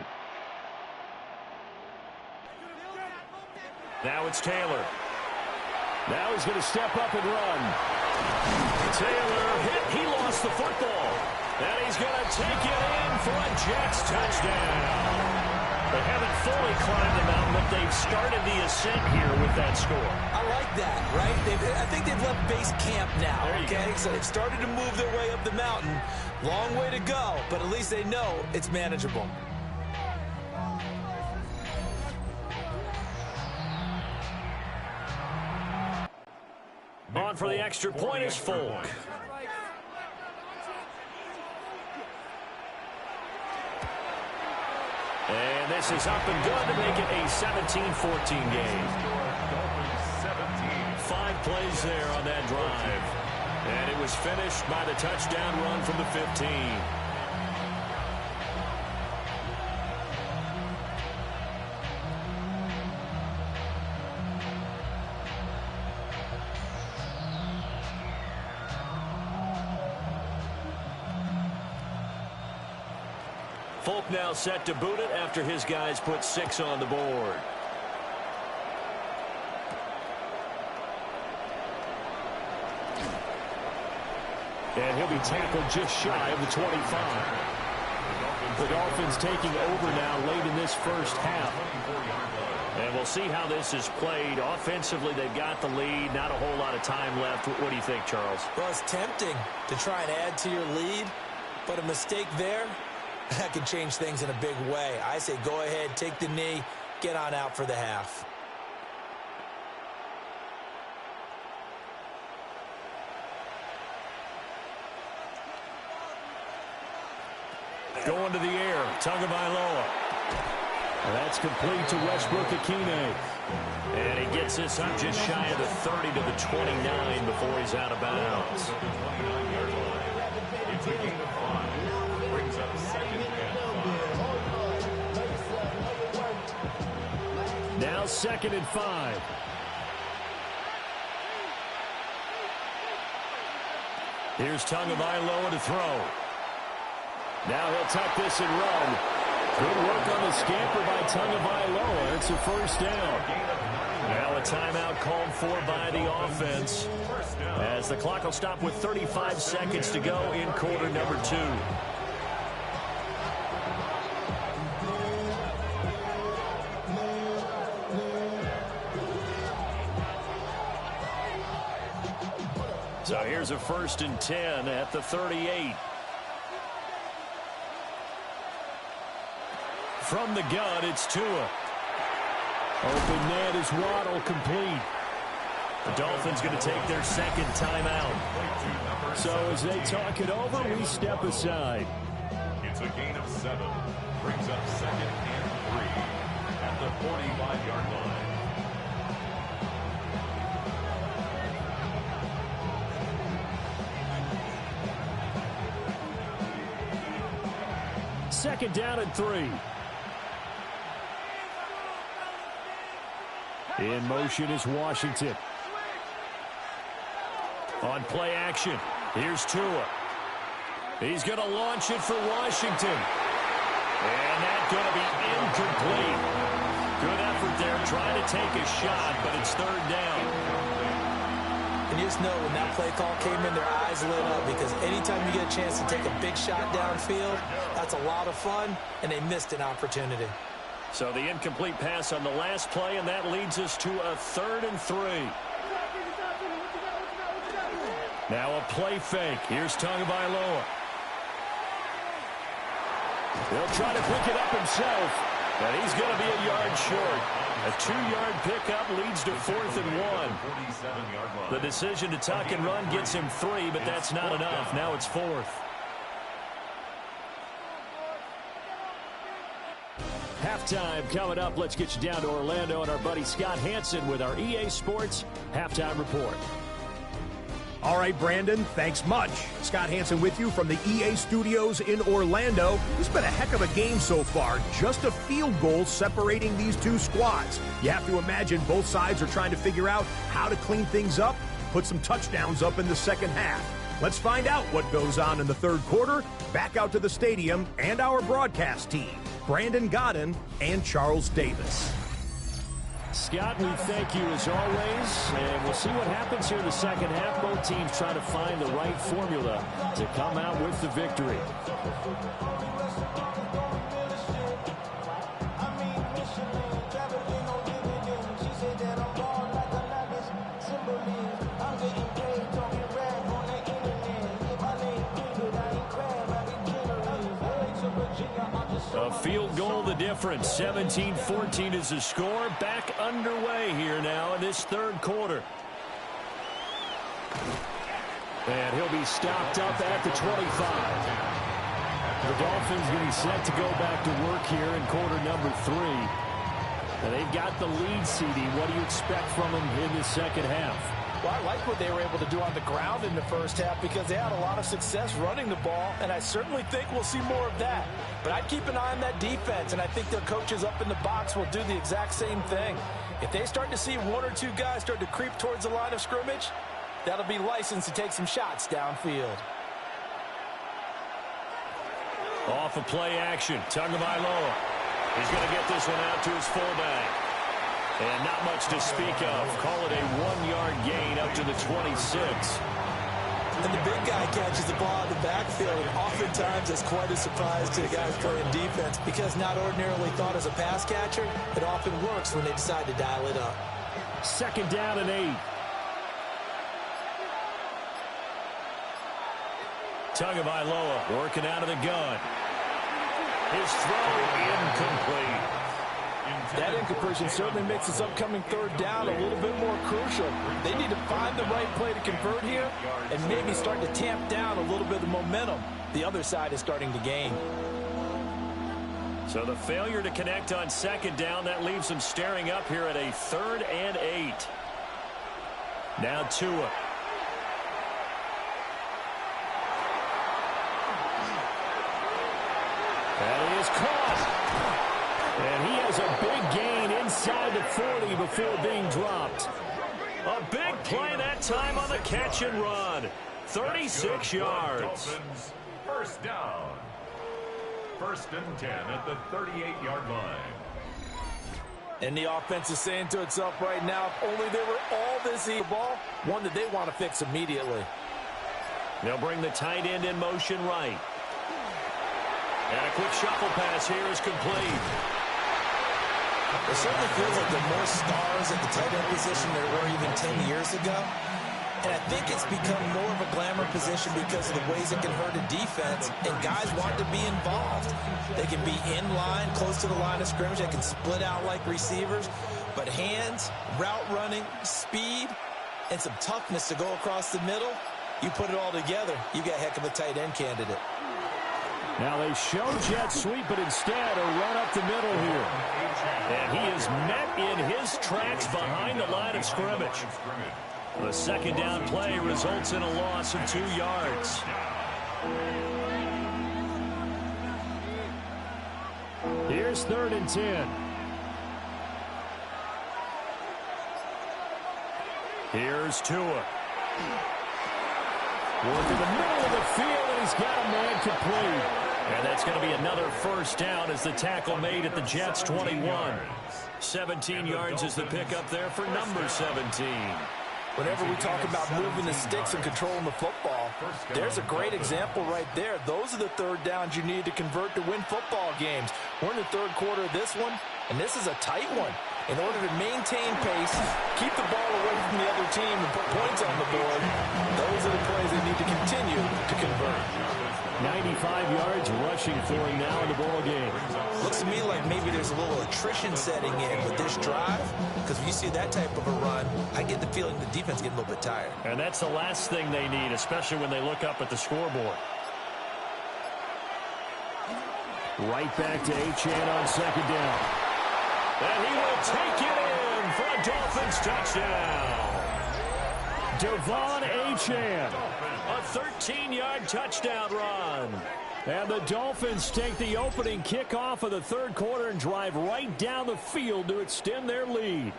S2: Now it's Taylor. Now he's going to step up and run. Taylor hit. He lost the football. And he's going to take it in for a Jets touchdown. They haven't fully climbed the mountain, but they've started the ascent here with that score.
S3: I like that, right? I think they've left base camp now, okay? So they've started to move their way up the mountain. Long way to go, but at least they know it's manageable.
S2: On for the extra point is Folk. And this is up and good to make it a 17-14 game. 5 plays there on that drive. And it was finished by the touchdown run from the 15. Folk now set to boot it after his guys put 6 on the board. And he'll be tackled just shy of the 25. The Dolphins taking over now late in this first half. And we'll see how this is played. Offensively, they've got the lead. Not a whole lot of time left. What do you think, Charles?
S5: Well, it's tempting to try and add to your lead, but a mistake there, that could change things in a big way. I say go ahead, take the knee, get on out for the half.
S2: Going to the air, Tagovailoa. That's complete to Westbrook-Ikhine. And he gets this up just shy of the 30 to the 29 before he's out of bounds.
S4: It's a gain of 5. Brings up second and 5.
S2: Now 2nd and 5. Here's Tagovailoa to throw. Now he'll tuck this and run. Good work on the scamper by Tagovailoa. It's a first down. Now a timeout called for by the offense, as the clock will stop with 35 seconds to go in quarter number 2. So here's a 1st and 10 at the 38. From the gun, it's Tua. Open net is Waddle, complete. The Dolphins going to take their 2nd timeout. So as they talk it over, we step aside.
S4: It's a gain of 7. Brings up 2nd and 3 at the 45-yard line.
S2: Second down and 3. In motion is Washington. On play action, here's Tua. He's going to launch it for Washington. And that's going to be incomplete. Good effort there, trying to take a shot, but it's 3rd down.
S5: And you just know when that play call came in, their eyes lit up, because anytime you get a chance to take a big shot downfield, that's a lot of fun, and they missed an opportunity.
S2: So the incomplete pass on the last play, and that leads us to a 3rd and 3. Now a play fake. Here's Tagovailoa. He'll try to pick it up himself, and he's going to be a yard short. A 2-yard pickup leads to 4th and 1. The decision to tuck and run gets him 3, but that's not enough. Now it's 4th. Halftime coming up. Let's get you down to Orlando and our buddy Scott Hansen with our EA Sports Halftime Report.
S7: All right, Brandon, thanks much. Scott Hansen with you from the EA Studios in Orlando. It's been a heck of a game so far. Just a field goal separating these two squads. You have to imagine both sides are trying to figure out how to clean things up, put some touchdowns up in the second half. Let's find out what goes on in the 3rd quarter. Back out to the stadium and our broadcast team, Brandon Godden and Charles Davis.
S2: Scott, we thank you as always, and we'll see what happens here in the second half. Both teams trying to find the right formula to come out with the victory. A field goal the difference. 17-14 is the score. Back underway here now in this 3rd quarter. And he'll be stopped up at the 25. The Dolphins getting set to go back to work here in quarter number 3. And they've got the lead, CD. What do you expect from them in the second half?
S5: Well, I like what they were able to do on the ground in the first half, because they had a lot of success running the ball, and I certainly think we'll see more of that. But I'd keep an eye on that defense, and I think their coaches up in the box will do the exact same thing. If they start to see 1 or 2 guys start to creep towards the line of scrimmage, that'll be licensed to take some shots downfield.
S2: Off of play action, Tagovailoa. He's going to get this one out to his fullback. And not much to speak of. Call it a 1-yard gain up to the 26.
S3: And the big guy catches the ball in the backfield, and oftentimes it's quite a surprise to the guys playing defense because not ordinarily thought as a pass catcher, it often works when they decide to dial it up.
S2: 2nd down and 8. Tagovailoa working out of the gun. His throw incomplete.
S5: That incompletion certainly makes this upcoming 3rd down a little bit more crucial. They need to find the right play to convert here and maybe start to tamp down a little bit of momentum the other side is starting to gain.
S2: So the failure to connect on 2nd down, that leaves them staring up here at a 3rd and 8. Now Tua. That is caught. And he has a big gain inside the 40 before being dropped. A big play that time on the catch and run. 36 yards.
S4: Dolphins, 1st down. 1st and 10 at the 38-yard line.
S5: And the offense is saying to itself right now, if only they were all this ball, one that they want to fix immediately.
S2: They'll bring the tight end in motion right. And a quick shuffle pass here is complete.
S3: It certainly feels like there are more stars at the tight end position than there were even 10 years ago. And I think it's become more of a glamour position because of the ways it can hurt a defense, and guys want to be involved. They can be in line, close to the line of scrimmage. They can split out like receivers. But hands, route running, speed, and some toughness to go across the middle, you put it all together, you got a heck of a tight end candidate.
S2: Now they show jet sweep, but instead a run up the middle here. And he is met in his tracks behind the line of scrimmage. The 2nd down play results in a loss of 2 yards. Here's 3rd and 10. Here's Tua. Work in the middle of the field, and he's got a man complete. And that's going to be another 1st down as the tackle made at the Jets' 21. 17 yards is the pickup there for number 17.
S5: Whenever we talk about moving the sticks and controlling the football, there's a great example right there. Those are the 3rd downs you need to convert to win football games. We're in the 3rd quarter of this one, and this is a tight one. In order to maintain pace, keep the ball away from the other team, and put points on the board, those are the plays they need to continue to convert.
S2: 95 yards rushing for him now in the ball game.
S3: Looks to me like maybe there's a little attrition setting in with this drive, because when you see that type of a run, I get the feeling the defense getting a little bit tired.
S2: And that's the last thing they need, especially when they look up at the scoreboard. Right back to Achane on 2nd down. And he will take it in for a Dolphins touchdown. Devon Achane. A 13-yard touchdown run. And the Dolphins take the opening kickoff of the 3rd quarter and drive right down the field to extend their lead.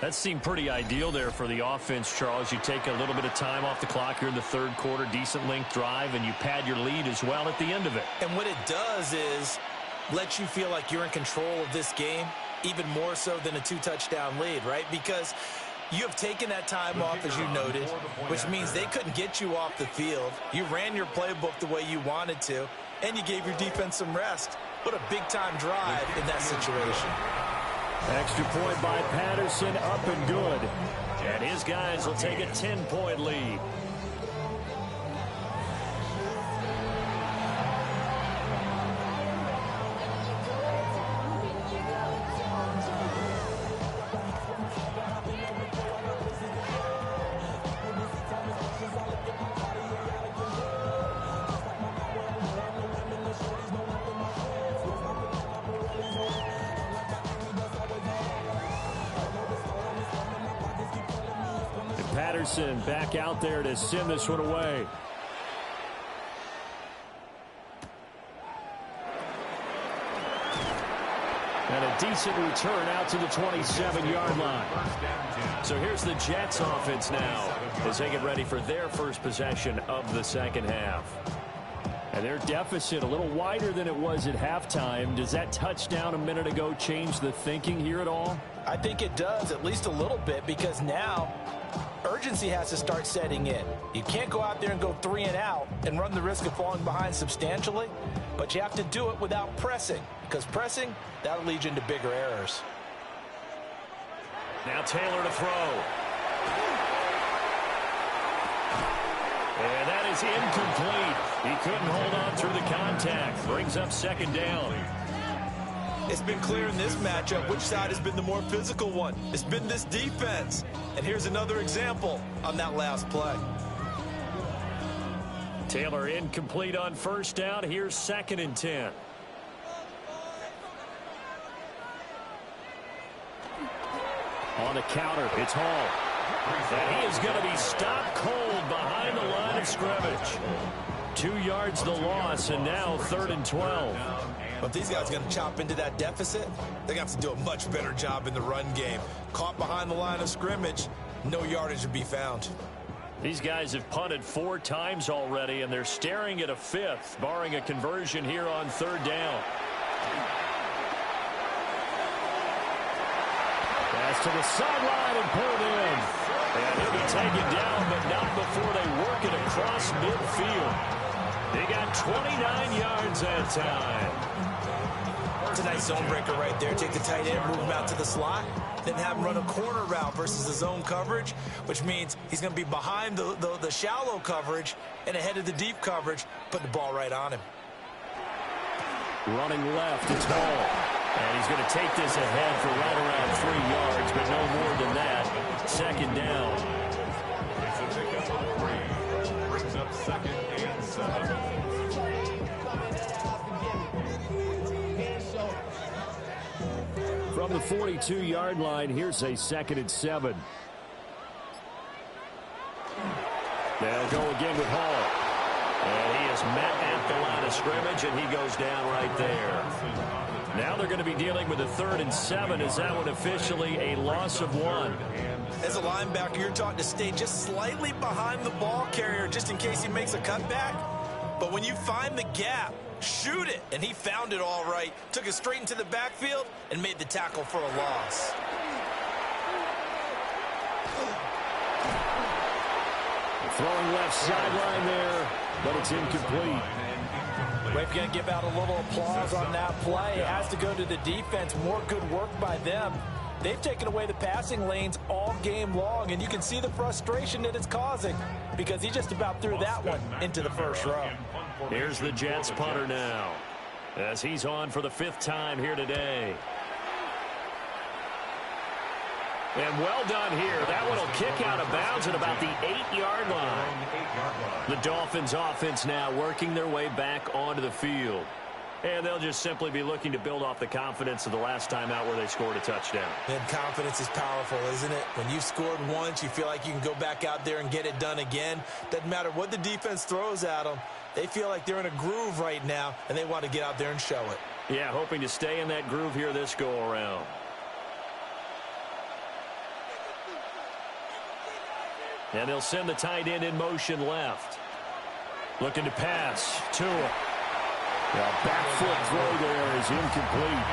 S2: That seemed pretty ideal there for the offense, Charles. You take a little bit of time off the clock here in the 3rd quarter, decent length drive, and you pad your lead as well at the end of it.
S3: And what it does is let you feel like you're in control of this game, even more so than a 2-touchdown lead, right? Because you have taken that time off, as you noted, which means they couldn't get you off the field. You ran your playbook the way you wanted to, and you gave your defense some rest. What a big-time drive in that situation.
S2: Extra point by Patterson, up and good. And his guys will take a 10-point lead. Patterson back out there to send this one away. And a decent return out to the 27-yard line. So here's the Jets offense now as they get ready for their first possession of the 2nd half. And their deficit a little wider than it was at halftime. Does that touchdown a minute ago change the thinking here at all?
S5: I think it does, at least a little bit, because now urgency has to start setting in. You can't go out there and go 3 and out and run the risk of falling behind substantially, but you have to do it without pressing, because pressing, that'll lead you into bigger errors.
S2: Now Taylor to throw. And that is incomplete. He couldn't hold on through the contact. Brings up second down.
S3: It's been clear in this matchup which side has been the more physical one. It's been this defense. And here's another example on that last play.
S2: Taylor incomplete on first down. Here's 2nd and 10. On the counter, it's Hall. And he is going to be stopped cold behind the line of scrimmage. 2 yards the loss, and now 3rd and 12.
S3: But if these guys are going to chop into that deficit, they're going to have to do a much better job in the run game. Caught behind the line of scrimmage, no yardage to be found.
S2: These guys have punted 4 times already, and they're staring at a 5th, barring a conversion here on 3rd down. Pass to the sideline and pulled in. And he'll be taken down, but not before they work it across midfield. They got 29 yards that time.
S3: It's a nice zone breaker right there. Take the tight end, move him out to the slot, then have him run a corner route versus the zone coverage, which means he's going to be behind the shallow coverage and ahead of the deep coverage, putting the ball right on him.
S2: Running left, it's Hall. And he's going to take this ahead for right around 3 yards, but no more than that. 2nd down.
S4: It's a pickup of 3. Brings up 2nd and 7.
S2: From the 42-yard line, here's a 2nd and 7. They'll go again with Hall. And he is met at the line of scrimmage, and he goes down right there. Now they're going to be dealing with a 3rd and 7. Is that one officially a loss of 1?
S3: As a linebacker, you're taught to stay just slightly behind the ball carrier just in case he makes a cutback. But when you find the gap, shoot it. And he found it all right. Took it straight into the backfield and made the tackle for a loss.
S2: Throwing left sideline there, but it's incomplete.
S5: We're going to give out a little applause on that play. It has to go to the defense. More good work by them. They've taken away the passing lanes all game long, and you can see the frustration that it's causing because he just about threw that one into the first row.
S2: Here's the Jets punter now as he's on for the 5th time here today. And well done here. That one will kick out of bounds at about the 8-yard line. The Dolphins offense now working their way back onto the field. And they'll just simply be looking to build off the confidence of the last time out where they scored a touchdown.
S3: And confidence is powerful, isn't it? When you've scored once, you feel like you can go back out there and get it done again. Doesn't matter what the defense throws at them. They feel like they're in a groove right now, and they want to get out there and show it.
S2: Yeah, hoping to stay in that groove here this go-around. And they'll send the tight end in motion left. Looking to pass. Tua. The back foot throw there is incomplete.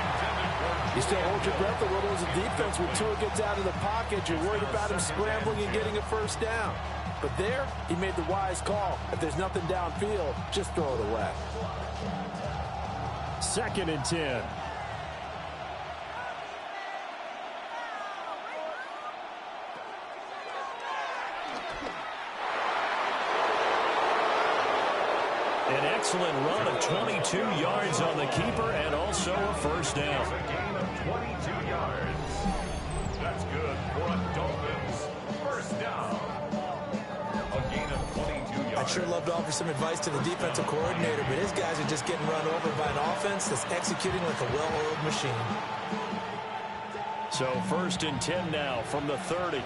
S5: You still hold your breath a little as a defense when Tua gets out of the pocket. You're worried about him scrambling and getting a first down. But there, he made the wise call. If there's nothing downfield, just throw it away.
S2: 2nd and 10. An excellent run of 22 yards on the keeper and also a first down.
S4: It's a gain of 22 yards. That's good for a Dolphins first down. A gain of 22 yards.
S3: I'd sure love to offer some advice to the defensive coordinator, but his guys are just getting run over by an offense that's executing like a well-oiled machine.
S2: So 1st and 10 now from the 30.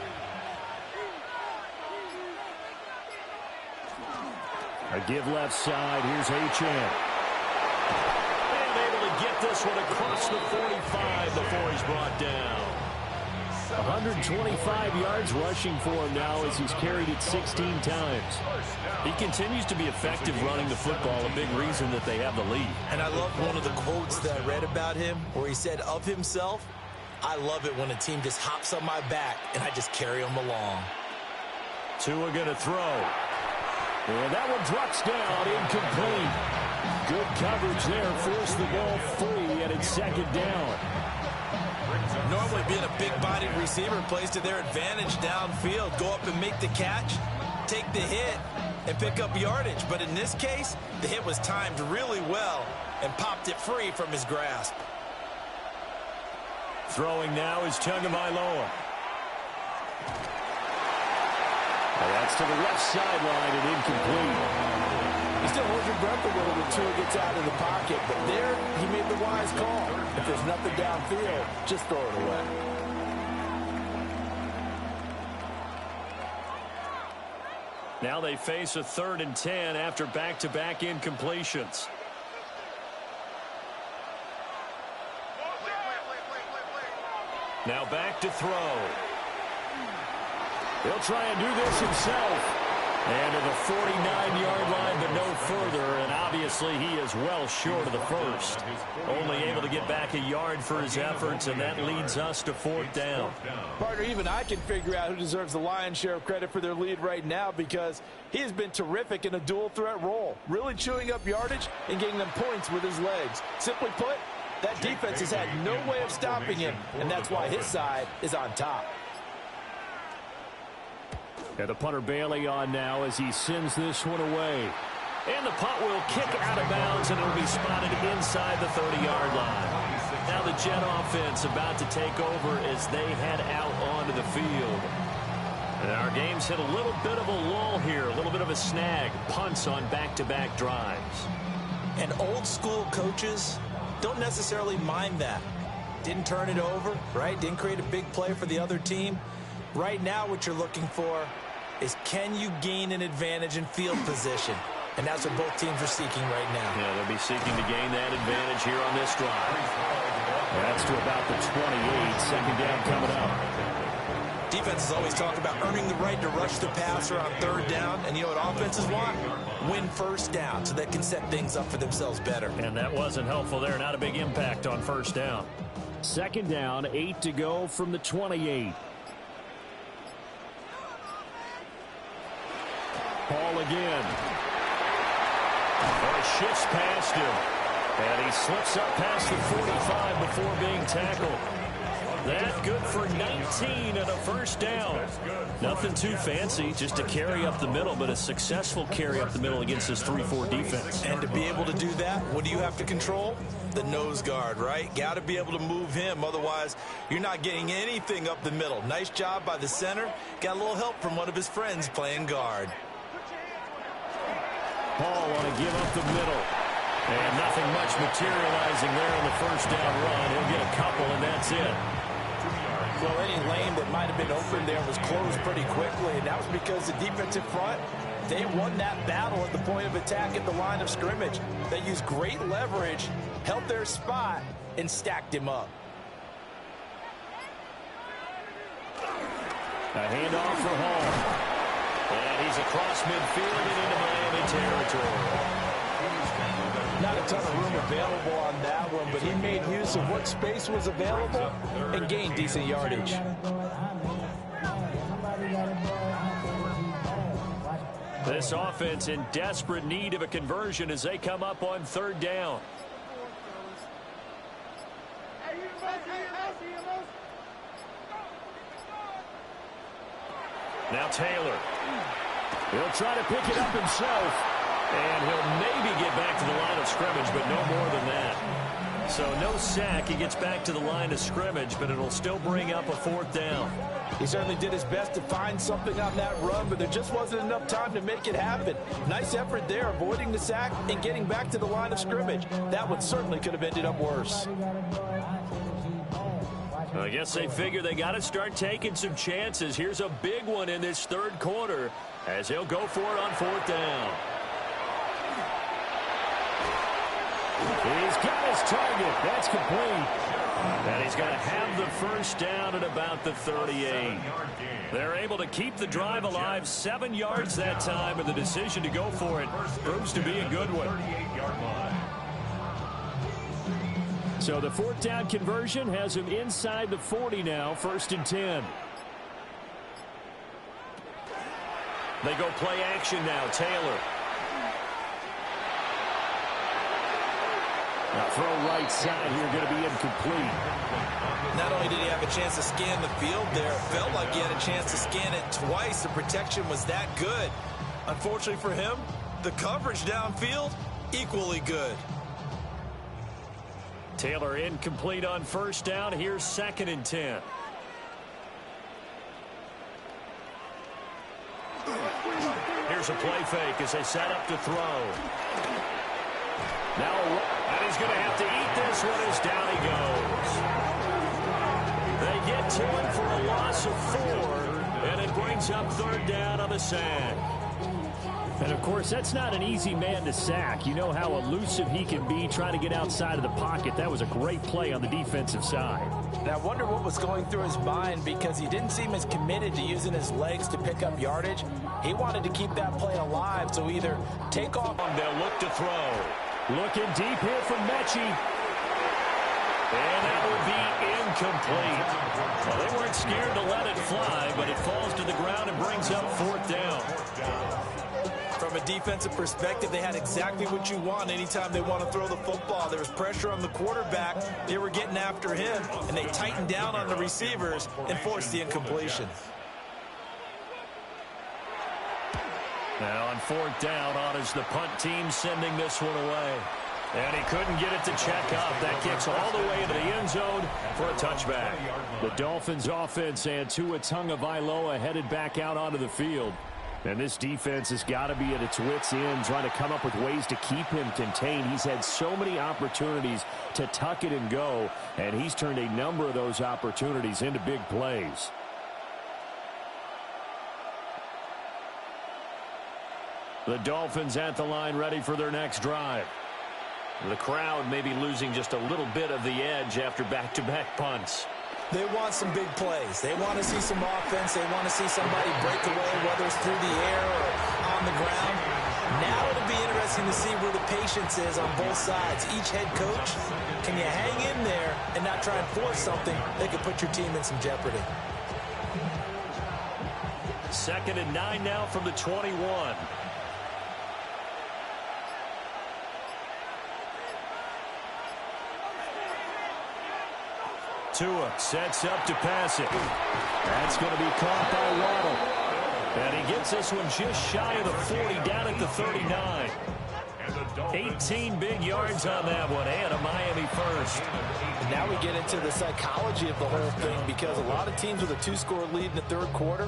S2: A give left side. Here's H.N. And able to get this one across the 45 before he's brought down. 125 yards rushing for him now as he's carried it 16 times. He continues to be effective running the football, a big reason that they have the lead.
S3: And I love one of the quotes that I read about him where he said of himself, "I love it when a team just hops on my back and I just carry them along."
S2: Tua going to throw. And that one drops down, incomplete. Good coverage there, forced the ball free, and it's second down.
S3: Normally being a big-bodied receiver plays to their advantage downfield. Go up and make the catch, take the hit, and pick up yardage. But in this case, the hit was timed really well and popped it free from his grasp.
S2: Throwing now is Tagovailoa. That's to the left sideline and incomplete.
S5: You still hold your breath a little when Tua gets out of the pocket, but there he made the wise call. If there's nothing downfield, just throw it away.
S2: Now they face a 3rd and 10 after back-to-back incompletions. Now back to throw. He'll try and do this himself. And to the 49-yard line, but no further. And obviously he is well short of the first. Only able to get back a yard for his efforts, and that leads us to 4th down.
S5: Partner, even I can figure out who deserves the lion's share of credit for their lead right now, because he has been terrific in a dual threat role, really chewing up yardage and getting them points with his legs. Simply put, that defense has had no way of stopping him, and that's why his side is on top.
S2: And the punter Bailey on now as he sends this one away. And the punt will kick out of bounds, and it'll be spotted inside the 30-yard line. Now the Jet offense about to take over as they head out onto the field. And our game's hit a little bit of a lull here, a little bit of a snag. Punts on back-to-back drives.
S3: And old-school coaches don't necessarily mind that. Didn't turn it over, right? Didn't create a big play for the other team. Right now what you're looking for is, can you gain an advantage in field position? And that's what both teams are seeking right now.
S2: Yeah, they'll be seeking to gain that advantage here on this drive. That's to about the 28. Second down coming up.
S3: Defenses always talk about earning the right to rush the passer on 3rd down. And you know what offenses want? Win 1st down so they can set things up for themselves better.
S2: And that wasn't helpful there. Not a big impact on 1st down. Second down, 8 to go from the 28. Paul again. Oh, shifts past him. And he slips up past the 45 before being tackled. That good for 19 and a 1st down. Nothing too fancy, just a carry up the middle, but a successful carry up the middle against this 3-4 defense.
S3: And to be able to do that, what do you have to control? The nose guard, right? Got to be able to move him. Otherwise, you're not getting anything up the middle. Nice job by the center. Got a little help from one of his friends playing guard.
S2: Paul want to give up the middle. And nothing much materializing there in the 1st down run. He'll get a couple, and that's it.
S5: Well, any lane that might have been open there was closed pretty quickly, and that was because the defensive front, they won that battle at the point of attack at the line of scrimmage. They used great leverage, held their spot, and stacked him up.
S2: A handoff for Hall. And he's across midfield and into Miami territory.
S5: Not a ton of room available on that one, but he made use of what space was available and gained decent yardage.
S2: This offense in desperate need of a conversion as they come up on 3rd down. Now Taylor. He'll try to pick it up himself. And he'll maybe get back to the line of scrimmage, but no more than that. So no sack. He gets back to the line of scrimmage, but it'll still bring up a 4th down.
S5: He certainly did his best to find something on that run, but there just wasn't enough time to make it happen. Nice effort there, avoiding the sack and getting back to the line of scrimmage. That one certainly could have ended up worse.
S2: I guess they figure they got to start taking some chances. Here's a big one in this 3rd quarter as he'll go for it on 4th down. He's got his target. That's complete. And he's going to have the first down at about the 38. They're able to keep the drive alive, 7 yards that time, and the decision to go for it proves to be a good one. So the 4th down conversion has him inside the 40 now, 1st and 10. They go play action now. Taylor. Now throw right side here, going to be incomplete.
S3: Not only did he have a chance to scan the field there, it felt like he had a chance to scan it twice. The protection was that good. Unfortunately for him, the coverage downfield, equally good.
S2: Taylor incomplete on 1st down. Here's 2nd and 10. Here's a play fake as they set up to throw. Now, and he's going to have to eat this one as down he goes. They get to him for a loss of 4, and it brings up 3rd down on the sack. And, of course, that's not an easy man to sack. You know how elusive he can be trying to get outside of the pocket. That was a great play on the defensive side.
S5: And I wonder what was going through his mind, because he didn't seem as committed to using his legs to pick up yardage. He wanted to keep that play alive, so either take off.
S2: They'll look to throw. Looking deep here from Mechie. And that would be incomplete. Well, they weren't scared to let it fly, but it falls to the ground and brings up 4th down.
S3: From a defensive perspective, they had exactly what you want anytime they want to throw the football. There was pressure on the quarterback. They were getting after him, and they tightened down on the receivers and forced the incompletion.
S2: Now on 4th down, on is the punt team sending this one away. And he couldn't get it to check up. That kicks all the way into the end zone for a touchback. The Dolphins offense and Tua Tagovailoa headed back out onto the field. And this defense has got to be at its wits' end, trying to come up with ways to keep him contained. He's had so many opportunities to tuck it and go, and he's turned a number of those opportunities into big plays. The Dolphins at the line, ready for their next drive. The crowd may be losing just a little bit of the edge after back-to-back punts.
S3: They want some big plays. They want to see some offense. They want to see somebody break away, whether it's through the air or on the ground. Now it'll be interesting to see where the patience is on both sides. Each head coach, can you hang in there and not try and force something that could put your team in some jeopardy?
S2: 2nd and 9 now from the 21. Tua sets up to pass it. That's going to be caught by Waddle. And he gets this one just shy of the 40, down at the 39. 18 big yards on that one, and a Miami first.
S5: And now we get into the psychology of the whole thing, because a lot of teams with a 2-score lead in the 3rd quarter,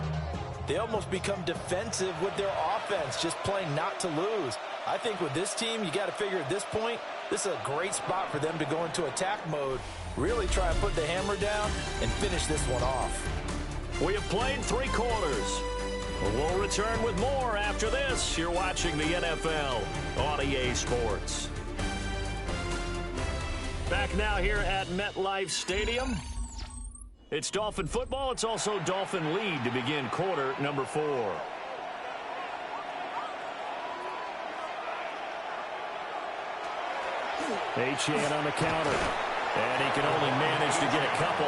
S5: they almost become defensive with their offense, just playing not to lose. I think with this team, you got to figure at this point, this is a great spot for them to go into attack mode, really try and put the hammer down and finish this one off.
S2: We have played 3 quarters. We'll return with more after this. You're watching the NFL on EA Sports. Back now here at MetLife Stadium. It's Dolphin football. It's also Dolphin lead to begin quarter number 4. Achane on the counter. And he can only manage to get a couple.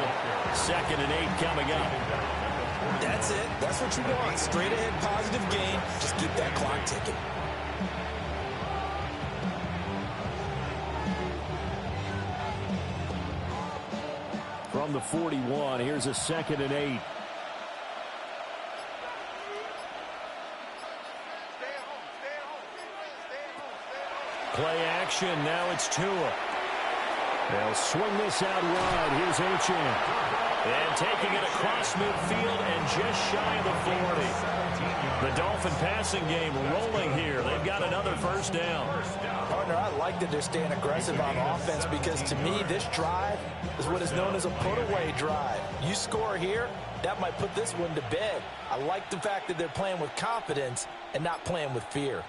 S2: 2nd and 8 coming up.
S3: That's it. That's what you want. Straight ahead positive gain. Just keep that clock ticking.
S2: From the 41, here's a 2nd and 8. Play action. Now it's Tua. They'll swing this out wide. Here's Achane. And taking it across midfield and just shy of the 40. The Dolphin passing game rolling here. They've got another first down.
S5: Partner, I like that they're staying aggressive on offense, because to me, this drive is what is known as a put-away drive. You score here, that might put this one to bed. I like the fact that they're playing with confidence and not playing with fear.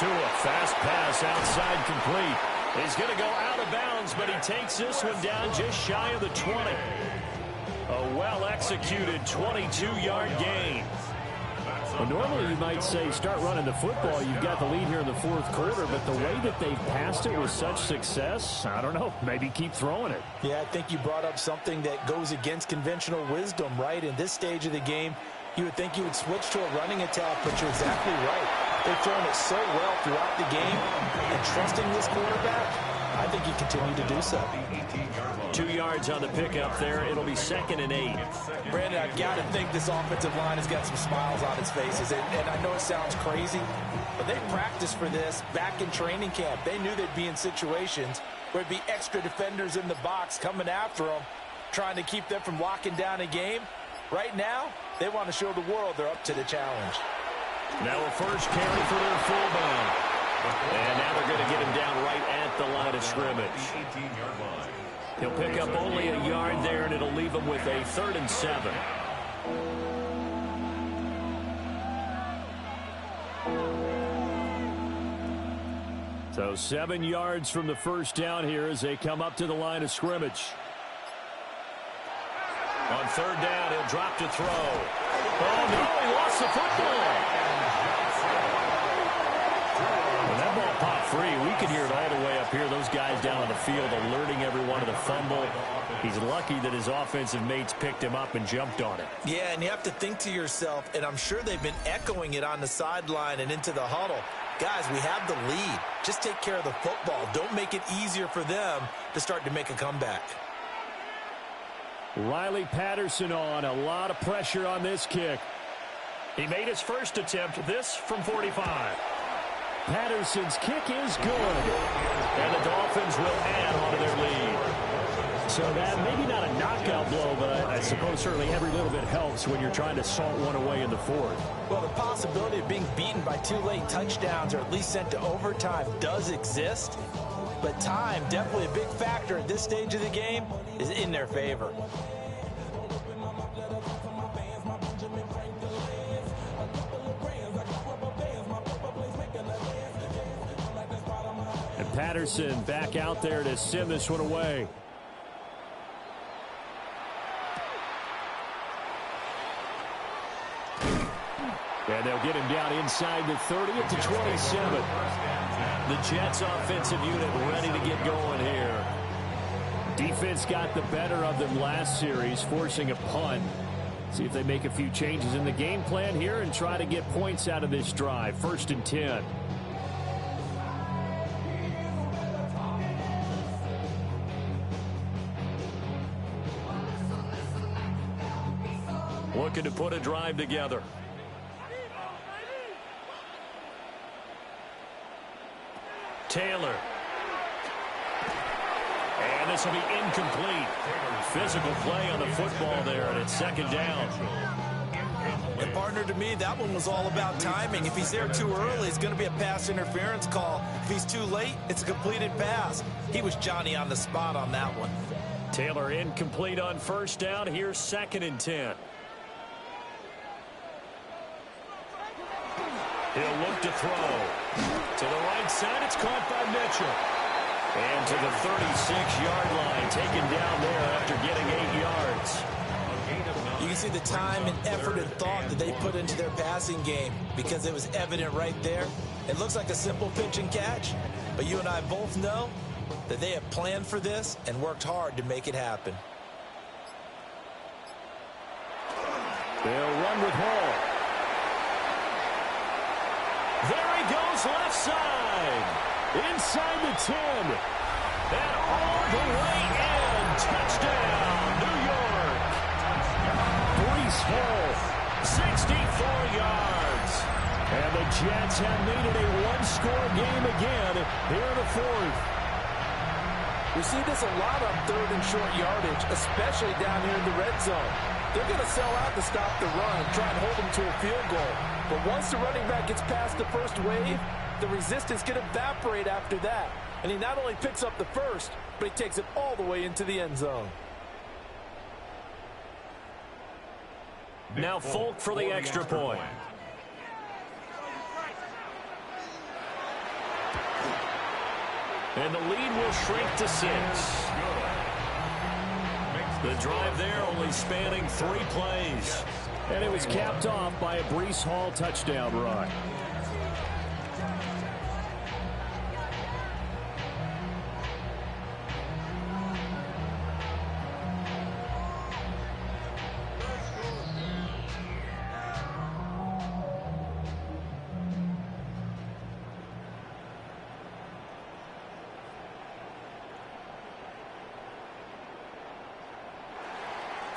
S2: Tua, fast pass outside complete. He's going to go out of bounds, but he takes this one down just shy of the 20. A well-executed 22-yard gain. Well, normally you might say start running the football. You've got the lead here in the fourth quarter, but the way that they've passed it with such success, I don't know, maybe keep throwing it.
S5: Yeah, I think you brought up something that goes against conventional wisdom, right? In this stage of the game, you would think you would switch to a running attack, but you're exactly right. They've thrown it so well throughout the game, and trusting this quarterback, I think you continue to do so.
S2: 2 yards on the pickup there. It'll be 2nd and 8.
S5: Brandon, I've got to think this offensive line has got some smiles on its faces. And I know it sounds crazy, but they practiced for this back in training camp. They knew they'd be in situations where there'd be extra defenders in the box coming after them, trying to keep them from locking down a game. Right now, they want to show the world they're up to the challenge.
S2: Now a first carry for their fullback. And now they're going to get him down right at the line of scrimmage. He'll pick up only a yard there, and it'll leave him with a 3rd and 7. So 7 yards from the first down here as they come up to the line of scrimmage. On 3rd down, he'll drop to throw. Oh, no, he lost the football. When that ball popped free, we could hear it all the way up here. Those guys down on the field alerting everyone of the fumble. He's lucky that his offensive mates picked him up and jumped on it.
S3: Yeah, and you have to think to yourself, and I'm sure they've been echoing it on the sideline and into the huddle. Guys, we have the lead. Just take care of the football. Don't make it easier for them to start to make a comeback.
S2: Riley Patterson on. A lot of pressure on this kick. He made his first attempt, this from 45. Patterson's kick is good. And the Dolphins will add on to their lead. So that maybe not a knockout blow, but I suppose certainly every little bit helps when you're trying to salt one away in the fourth.
S5: Well, the possibility of being beaten by 2 late touchdowns or at least sent to overtime does exist. But time, definitely a big factor at this stage of the game, is in their favor.
S2: And Patterson back out there to send this one away. And they'll get him down inside the 30 at the 27. The Jets offensive unit ready to get going here. Defense got the better of them last series, forcing a punt. See if they make a few changes in the game plan here and try to get points out of this drive. 1st and 10. Looking to put a drive together. Taylor. And this will be incomplete. Physical play on the football there, and it's 2nd down.
S3: And partner, to me, that one was all about timing. If he's there too early, it's going to be a pass interference call. If he's too late, it's a completed pass. He was Johnny on the spot on that one.
S2: Taylor incomplete on 1st down. Here's 2nd and 10. He'll look to throw. To the right side, it's caught by Mitchell. And to the 36-yard line, taken down there after getting 8 yards.
S3: You can see the time and effort and thought that they put into their passing game because it was evident right there. It looks like a simple pitch and catch, but you and I both know that they have planned for this and worked hard to make it happen.
S2: They'll run with Hall. There he goes, left side. Inside the 10. And all the way in. Touchdown, New York. Breece Hall, 64 yards. And the Jets have made it a one-score game again here in the fourth.
S5: We see this a lot on 3rd and short yardage, especially down here in the red zone. They're going to sell out to stop the run, try and hold them to a field goal. But once the running back gets past the first wave, the resistance can evaporate after that. And he not only picks up the first, but he takes it all the way into the end zone.
S2: Now Folk for the extra point. And the lead will shrink to 6. The drive there only spanning 3 plays. And it was capped off by a Breece Hall touchdown run.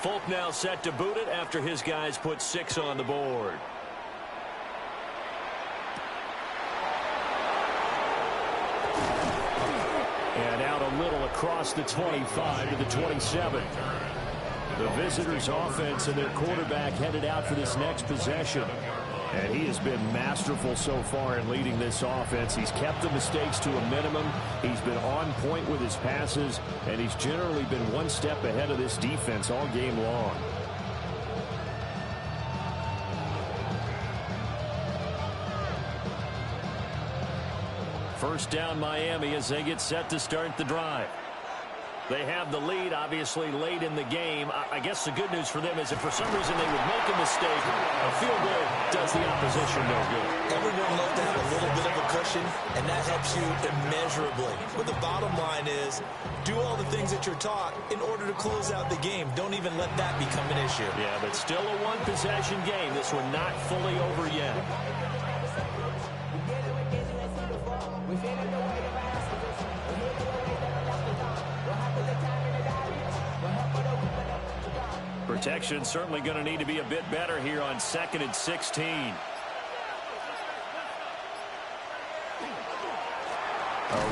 S2: Folk now set to boot it after his guys put 6 on the board. And out a little across the 25 to the 27. The visitors' offense and their quarterback headed out for this next possession. And he has been masterful so far in leading this offense. He's kept the mistakes to a minimum. He's been on point with his passes, and he's generally been one step ahead of this defense all game long. First down Miami as they get set to start the drive. They have the lead, obviously, late in the game. I guess the good news for them is if for some reason they would make a mistake, a field goal does the opposition no good.
S3: Everyone loves to have a little bit of a cushion, and that helps you immeasurably. But the bottom line is, do all the things that you're taught in order to close out the game. Don't even let that become an issue.
S2: Yeah, but still a one-possession game. This one not fully over yet. Protection certainly going to need to be a bit better here on 2nd and 16. A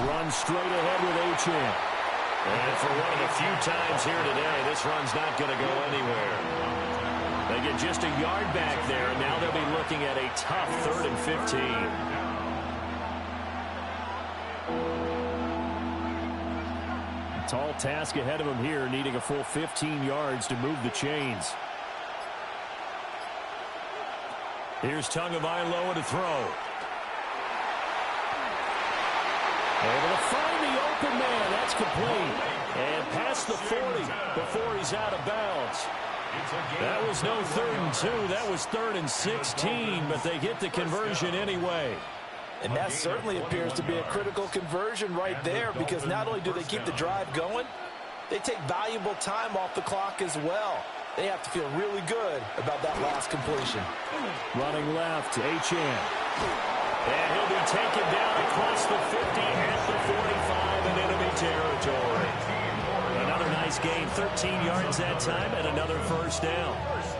S2: run straight ahead with Achane. And for one of the few times here today, this run's not going to go anywhere. They get just a yard back there, and now they'll be looking at a tough 3rd and 15. Tall task ahead of him here, needing a full 15 yards to move the chains. Here's Tagovailoa to throw. Able to find the open man. That's complete. And past the 40 before he's out of bounds. That was no 3rd and 2. That was 3rd and 16, but they get the conversion anyway.
S5: And that certainly appears to be a critical conversion right there, because not only do they keep the drive going, they take valuable time off the clock as well. They have to feel really good about that last completion.
S2: Running left, Achane. And he'll be taken down across the 50 at the 45 in enemy territory. Another nice gain, 13 yards that time, and another first down.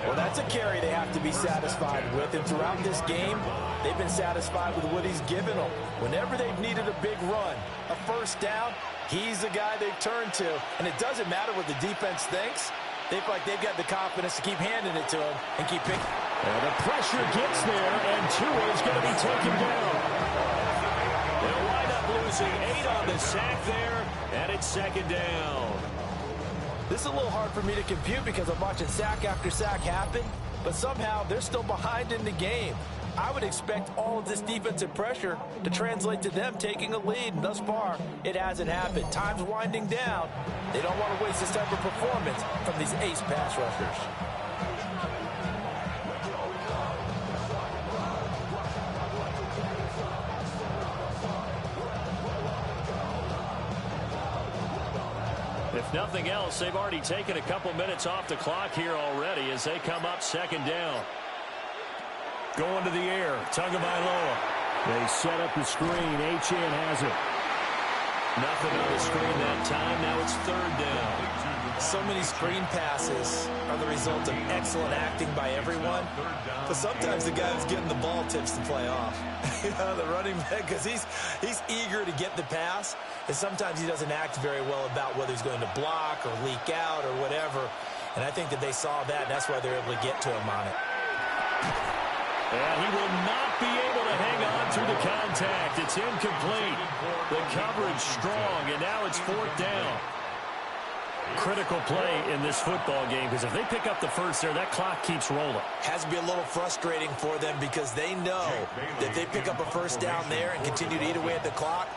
S5: Well, that's a carry they have to be satisfied with, and throughout this game, they've been satisfied with what he's given them. Whenever they've needed a big run, a first down, he's the guy they've turned to. And it doesn't matter what the defense thinks. They feel like they've got the confidence to keep handing it to him and keep picking.
S2: And the pressure gets there, and Tua is going to be taken down. They'll wind up losing 8 on the sack there, and it's 2nd down.
S5: This is a little hard for me to compute because I'm watching sack after sack happen, but somehow they're still behind in the game. I would expect all of this defensive pressure to translate to them taking a lead, and thus far, it hasn't happened. Time's winding down. They don't want to waste this type of performance from these ace pass rushers.
S2: If nothing else, they've already taken a couple minutes off the clock here already as they come up 2nd down. Going to the air, Tagovailoa. They set up the screen. Achane has it. Nothing on the screen that time. Now it's 3rd down.
S3: So many screen passes are the result of excellent acting by everyone. But sometimes the guy who's getting the ball tips the play off. You know, the running back, because he's eager to get the pass. And sometimes he doesn't act very well about whether he's going to block or leak out or whatever. And I think that they saw that, and that's why they're able to get to him on it.
S2: And he will not be able to hang on through the contact. It's incomplete. The coverage strong, and now it's 4th down. Critical play in this football game, because if they pick up the first there, that clock keeps rolling.
S3: Has to be a little frustrating for them because they know that if they pick up a first down there and continue to eat away at the clock,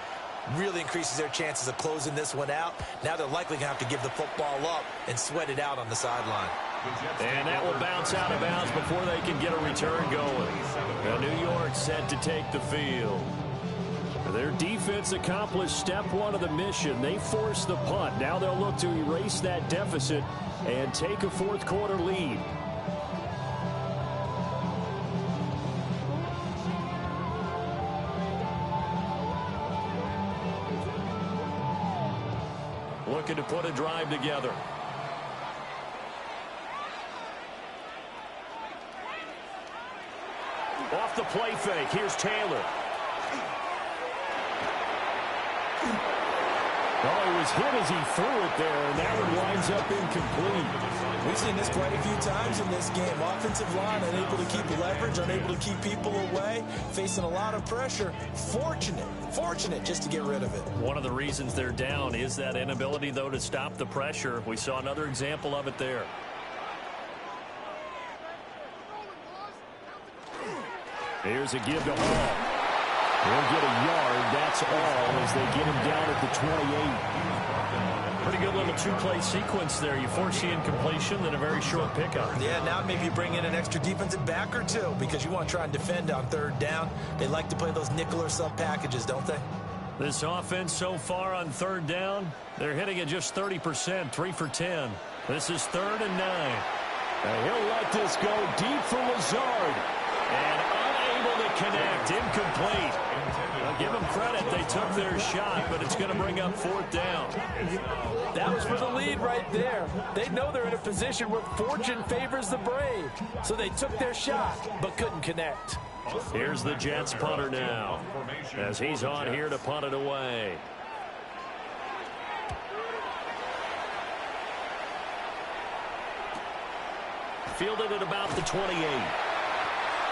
S3: really increases their chances of closing this one out. Now they're likely going to have to give the football up and sweat it out on the sideline.
S2: And that will bounce out of bounds before they can get a return going. And New York set to take the field. Their defense accomplished step one of the mission. They forced the punt. Now they'll look to erase that deficit and take a fourth quarter lead. Looking to put a drive together. Off the play fake. Here's Taylor. Oh, he was hit as he threw it there, and that one winds up incomplete.
S3: We've seen this quite a few times in this game. Offensive line unable to keep leverage, unable to keep people away, facing a lot of pressure. Fortunate just to get rid of it.
S2: One of the reasons they're down is that inability, though, to stop the pressure. We saw another example of it there. Here's a give to Hall. He'll get a yard, that's all, as they get him down at the 28. Pretty good little two-play sequence there. You force the incompletion, then a very short pickup.
S3: Yeah, now maybe you bring in an extra defensive back or two because you want to try and defend on third down. They like to play those nickel or sub packages, don't they?
S2: This offense so far on third down, they're hitting at just 30%, 3 for 10. This is 3rd and 9. And he'll let this go deep for Lazard. And unable to connect, incomplete. I'll give them credit. They took their shot, but it's going to bring up 4th down.
S5: That was for the lead right there. They know they're in a position where fortune favors the brave. So they took their shot, but couldn't connect.
S2: Here's the Jets punter now, as he's on here to punt it away. Fielded at about the 28.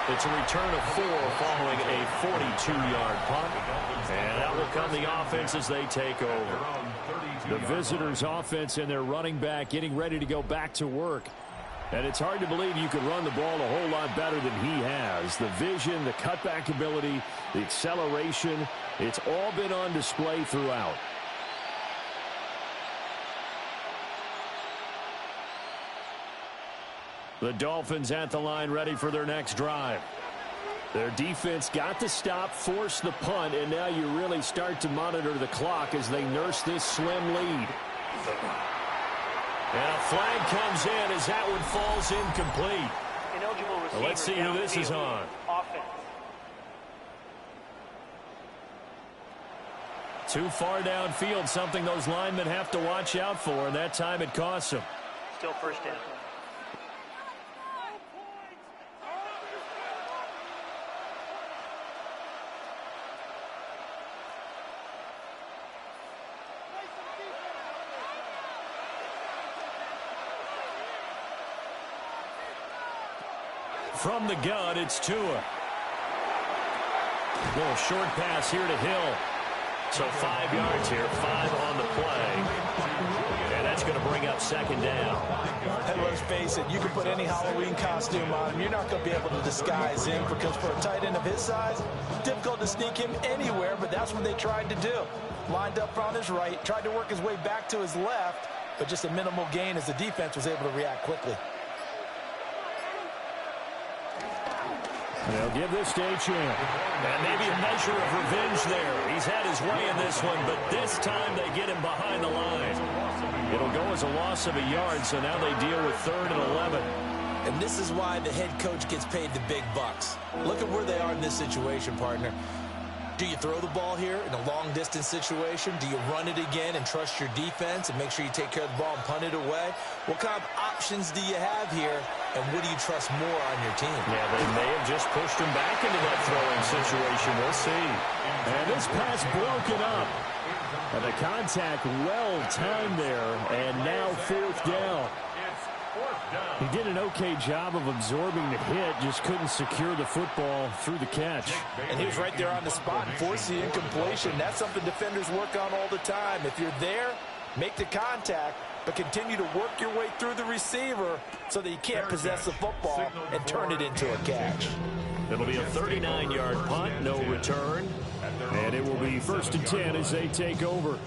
S2: It's a return of 4 following a 42-yard punt. And out will come the offense as they take over. The visitors' offense and their running back getting ready to go back to work. And it's hard to believe you could run the ball a whole lot better than he has. The vision, the cutback ability, the acceleration, it's all been on display throughout. The Dolphins at the line ready for their next drive. Their defense got the stop, forced the punt, and now you really start to monitor the clock as they nurse this slim lead. And a flag comes in as that one falls incomplete.
S6: Ineligible receiver.
S2: Well, let's see who this is on.
S6: Offense.
S2: Too far downfield, something those linemen have to watch out for, and that time it costs them.
S6: Still 1st down.
S2: From the gun, it's Tua. Little short pass here to Hill. So 5 yards here, 5 on the play. And that's going to bring up 2nd down.
S5: And let's face it, you can put any Halloween costume on him. You're not going to be able to disguise him because for a tight end of his size, difficult to sneak him anywhere, but that's what they tried to do. Lined up on his right, tried to work his way back to his left, but just a minimal gain as the defense was able to react quickly.
S2: They'll give this to a chance. And maybe a measure of revenge there. He's had his way in this one, but this time they get him behind the line. It'll go as a loss of a yard, so now they deal with 3rd and 11.
S3: And this is why the head coach gets paid the big bucks. Look at where they are in this situation, partner. Do you throw the ball here in a long-distance situation? Do you run it again and trust your defense and make sure you take care of the ball and punt it away? What kind of options do you have here, and what do you trust more on your team?
S2: Yeah, they may have just pushed him back into that throwing situation. We'll see. And this pass broken up. And the contact well-timed there, and now 4th down. He did an okay job of absorbing the hit, just couldn't secure the football through the catch.
S5: And he was right there on the spot and forced the incompletion. That's something defenders work on all the time. If you're there, make the contact, but continue to work your way through the receiver so that you can't possess the football and turn it into a catch.
S2: It'll be a 39-yard punt, no return. And it will be 1st and 10 as they take over.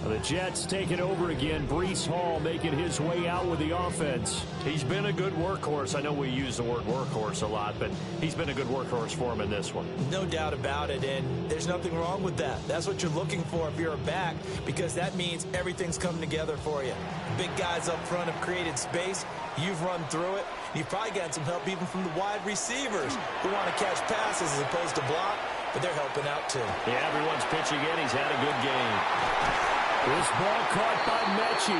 S2: The Jets take it over again. Breece Hall making his way out with the offense.
S8: He's been a good workhorse. I know we use the word workhorse a lot, but he's been a good workhorse for him in this one.
S5: No doubt about it, and there's nothing wrong with that. That's what you're looking for if you're a back, because that means everything's coming together for you. Big guys up front have created space. You've run through it. You've probably gotten some help even from the wide receivers who want to catch passes as opposed to block, but they're helping out too.
S2: Yeah, everyone's pitching in. He's had a good game. This ball caught by Mechie.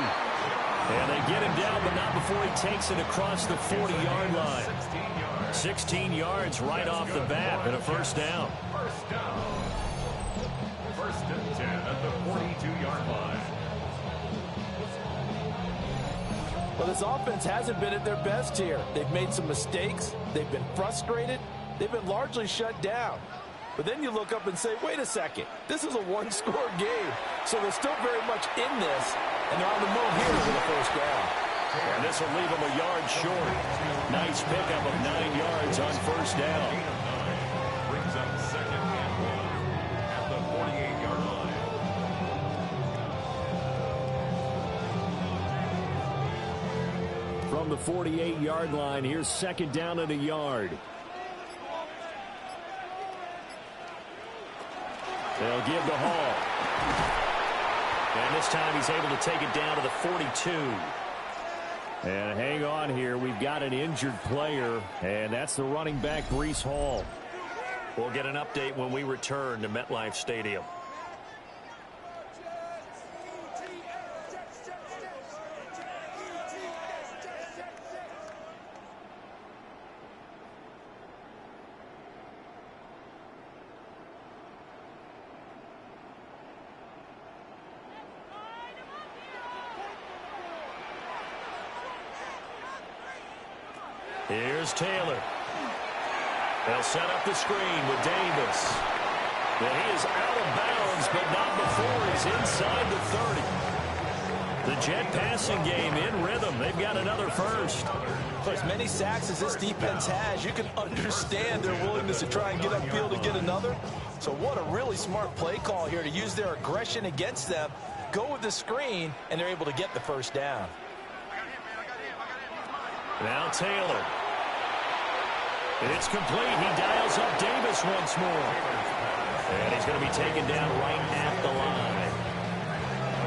S2: And they get him down, but not before he takes it across the 40-yard line. 16 yards right off the bat and a first down.
S4: First down. 1st and 10 at the 42-yard line.
S5: Well, this offense hasn't been at their best here. They've made some mistakes. They've been frustrated. They've been largely shut down. But then you look up and say, wait a second, this is a one-score game. So they're still very much in this, and they're on the move here for the first down.
S2: And this will leave them a yard short. Nice pickup of 9 yards on first down.
S4: Brings up 2nd and 1 at the 48-yard line.
S2: From the 48-yard line, here's 2nd down and a yard. They'll give to Hall. And this time he's able to take it down to the 42. And hang on here. We've got an injured player, and that's the running back, Breece Hall.
S8: We'll get an update when we return to MetLife Stadium.
S2: Here's Taylor. They'll set up the screen with Davis. And he is out of bounds, but not before he's inside the 30. The Jet passing game in rhythm. They've got another first.
S5: For as many sacks as this defense has, you can understand their willingness to try and get upfield and get another. So what a really smart play call here to use their aggression against them, go with the screen, and they're able to get the first down.
S2: Now Taylor. It's complete. He dials up Davis once more. And he's going to be taken down right at the line.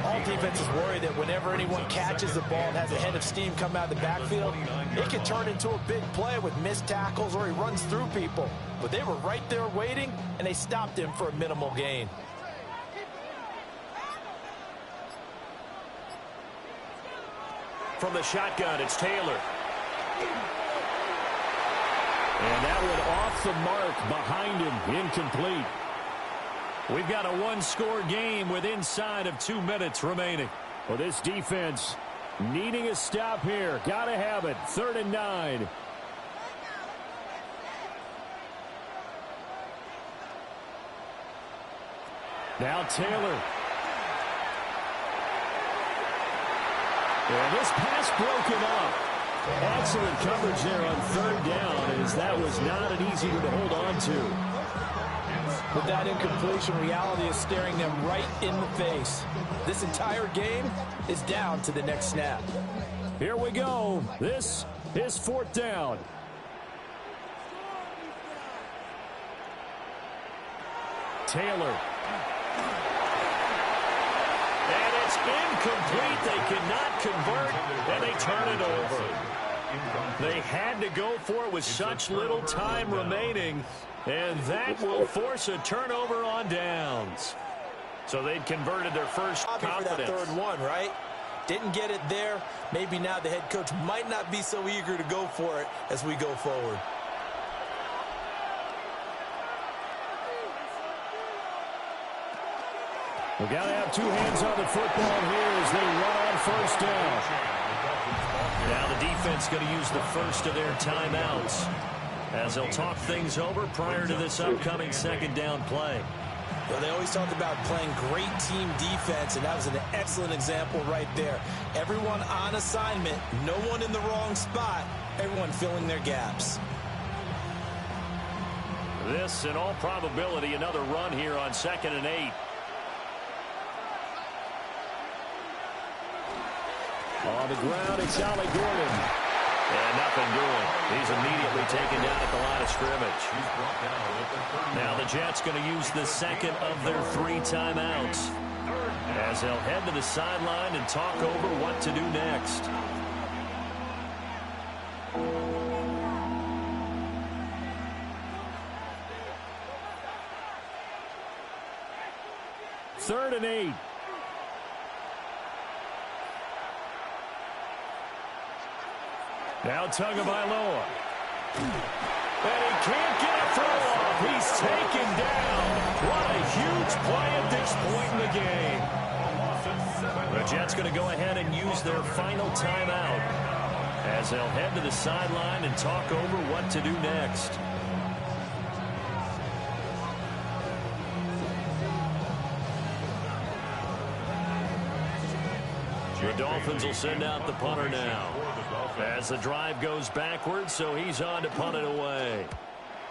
S5: All defenses worry that whenever anyone catches the ball and has a head of steam come out of the backfield, it can turn into a big play with missed tackles or he runs through people. But they were right there waiting, and they stopped him for a minimal gain.
S2: From the shotgun, it's Taylor. And that one off the mark behind him, incomplete. We've got a one-score game with inside of 2 minutes remaining. Well, this defense needing a stop here. Got to have it. 3rd and 9. Now Taylor. And this pass broken up. Excellent coverage there on 3rd down, as that was not an easy one to hold on to.
S5: With that incompletion, reality is staring them right in the face. This entire game is down to the next snap.
S2: Here we go. This is 4th down. Taylor. And it's incomplete. They cannot convert, and they turn it over. They had to go for it with such little time remaining, and that will force a turnover on downs. So they'd converted their first confidence.
S5: For that 3rd one, right? Didn't get it there. Maybe now the head coach might not be so eager to go for it as we go forward.
S2: We've got to have 2 hands on the football here as they run on 1st down. Now the defense going to use the first of their timeouts as they'll talk things over prior to this upcoming 2nd down play.
S5: Well, they always talk about playing great team defense, and that was an excellent example right there. Everyone on assignment, no one in the wrong spot, everyone filling their gaps.
S2: This, in all probability, another run here on 2nd and 8. On the ground, it's Ollie Gordon. And nothing doing. He's immediately taken down at the line of scrimmage. Now the Jets going to use the second of their 3 timeouts, as they'll head to the sideline and talk over what to do next. Third and 8. Now Tagovailoa. And he can't get a throw off. He's taken down. What a huge play at this point in the game. The Jets going to go ahead and use their final timeout, as they'll head to the sideline and talk over what to do next. The Dolphins will send out the punter now, as the drive goes backwards, so he's on to punt it away.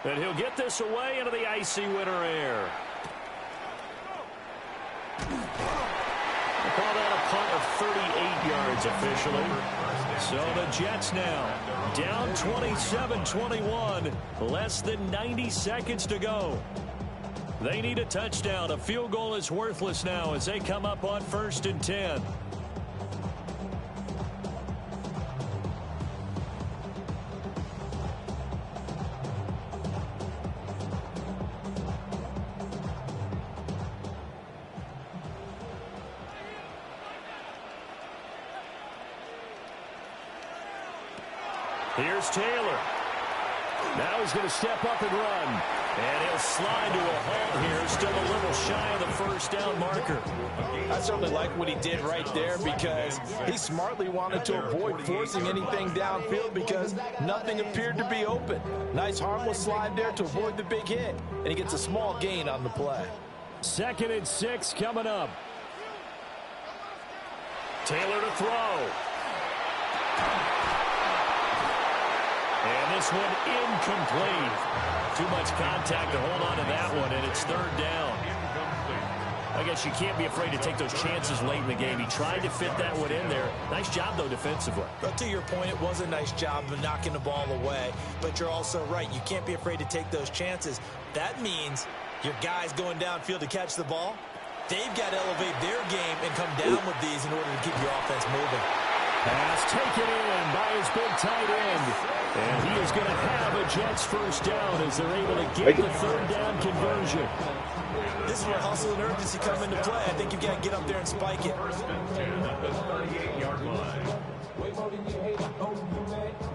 S2: And he'll get this away into the icy winter air. We'll call that a punt of 38 yards officially. So the Jets now down 27-21, less than 90 seconds to go. They need a touchdown. A field goal is worthless now as they come up on 1st and 10. Here's Taylor. Now he's going to step up and run. And he'll slide to a halt here. Still a little shy of the 1st down marker.
S5: I certainly like what he did right there, because he smartly wanted to avoid forcing anything downfield because nothing appeared to be open. Nice harmless slide there to avoid the big hit. And he gets a small gain on the play.
S2: 2nd and 6 coming up. Taylor to throw. And this one incomplete. Too much contact to hold on to that one, and it's 3rd down. I guess you can't be afraid to take those chances late in the game. He tried to fit that one in there. Nice job, though, defensively.
S5: But to your point, it was a nice job of knocking the ball away. But you're also right. You can't be afraid to take those chances. That means your guys going downfield to catch the ball, they've got to elevate their game and come down with these in order to keep your offense moving.
S2: Pass taken in by his big tight end. And he is going to have a Jets 1st down as they're able to get the 3rd down conversion.
S5: This is where hustle and urgency come into play. I think you've got to get up there and spike it.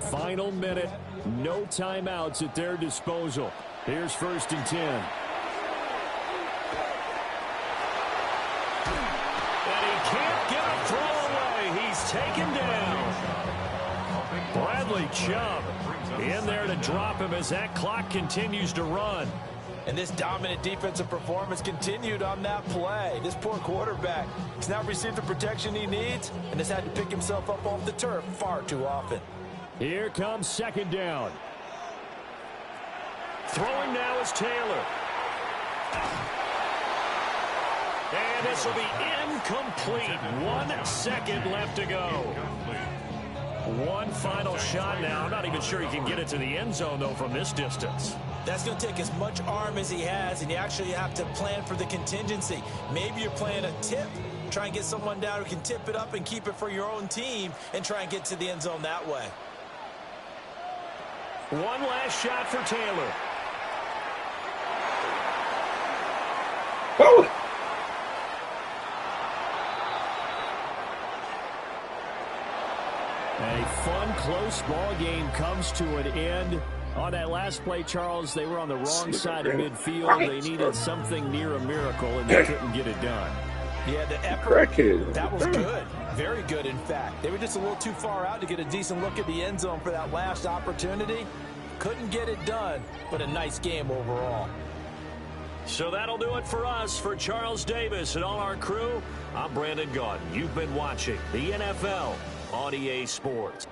S2: Final minute. No timeouts at their disposal. Here's 1st and 10. And he can't get a throw away. He's taken down. Bradley Chubb in there to drop him as that clock continues to run.
S5: And this dominant defensive performance continued on that play. This poor quarterback has now received the protection he needs and has had to pick himself up off the turf far too often.
S2: Here comes 2nd down. Throwing now is Taylor. And this will be incomplete. 1 second left to go. One final shot now. I'm not even sure he can get it to the end zone, though, from this distance.
S5: That's going to take as much arm as he has, and you actually have to plan for the contingency. Maybe you're playing a tip. Try and get someone down who can tip it up and keep it for your own team and try and get to the end zone that way.
S2: One last shot for Taylor.
S9: Oh!
S2: A fun, close ball game comes to an end. On that last play, Charles, they were on the wrong side of midfield. They needed something near a miracle, and they couldn't get it done.
S5: Yeah, the effort, that was good. Very good, in fact. They were just a little too far out to get a decent look at the end zone for that last opportunity. Couldn't get it done, but a nice game overall.
S2: So that'll do it for us. For Charles Davis and all our crew, I'm Brandon Gaudin. You've been watching the NFL on EA Sports.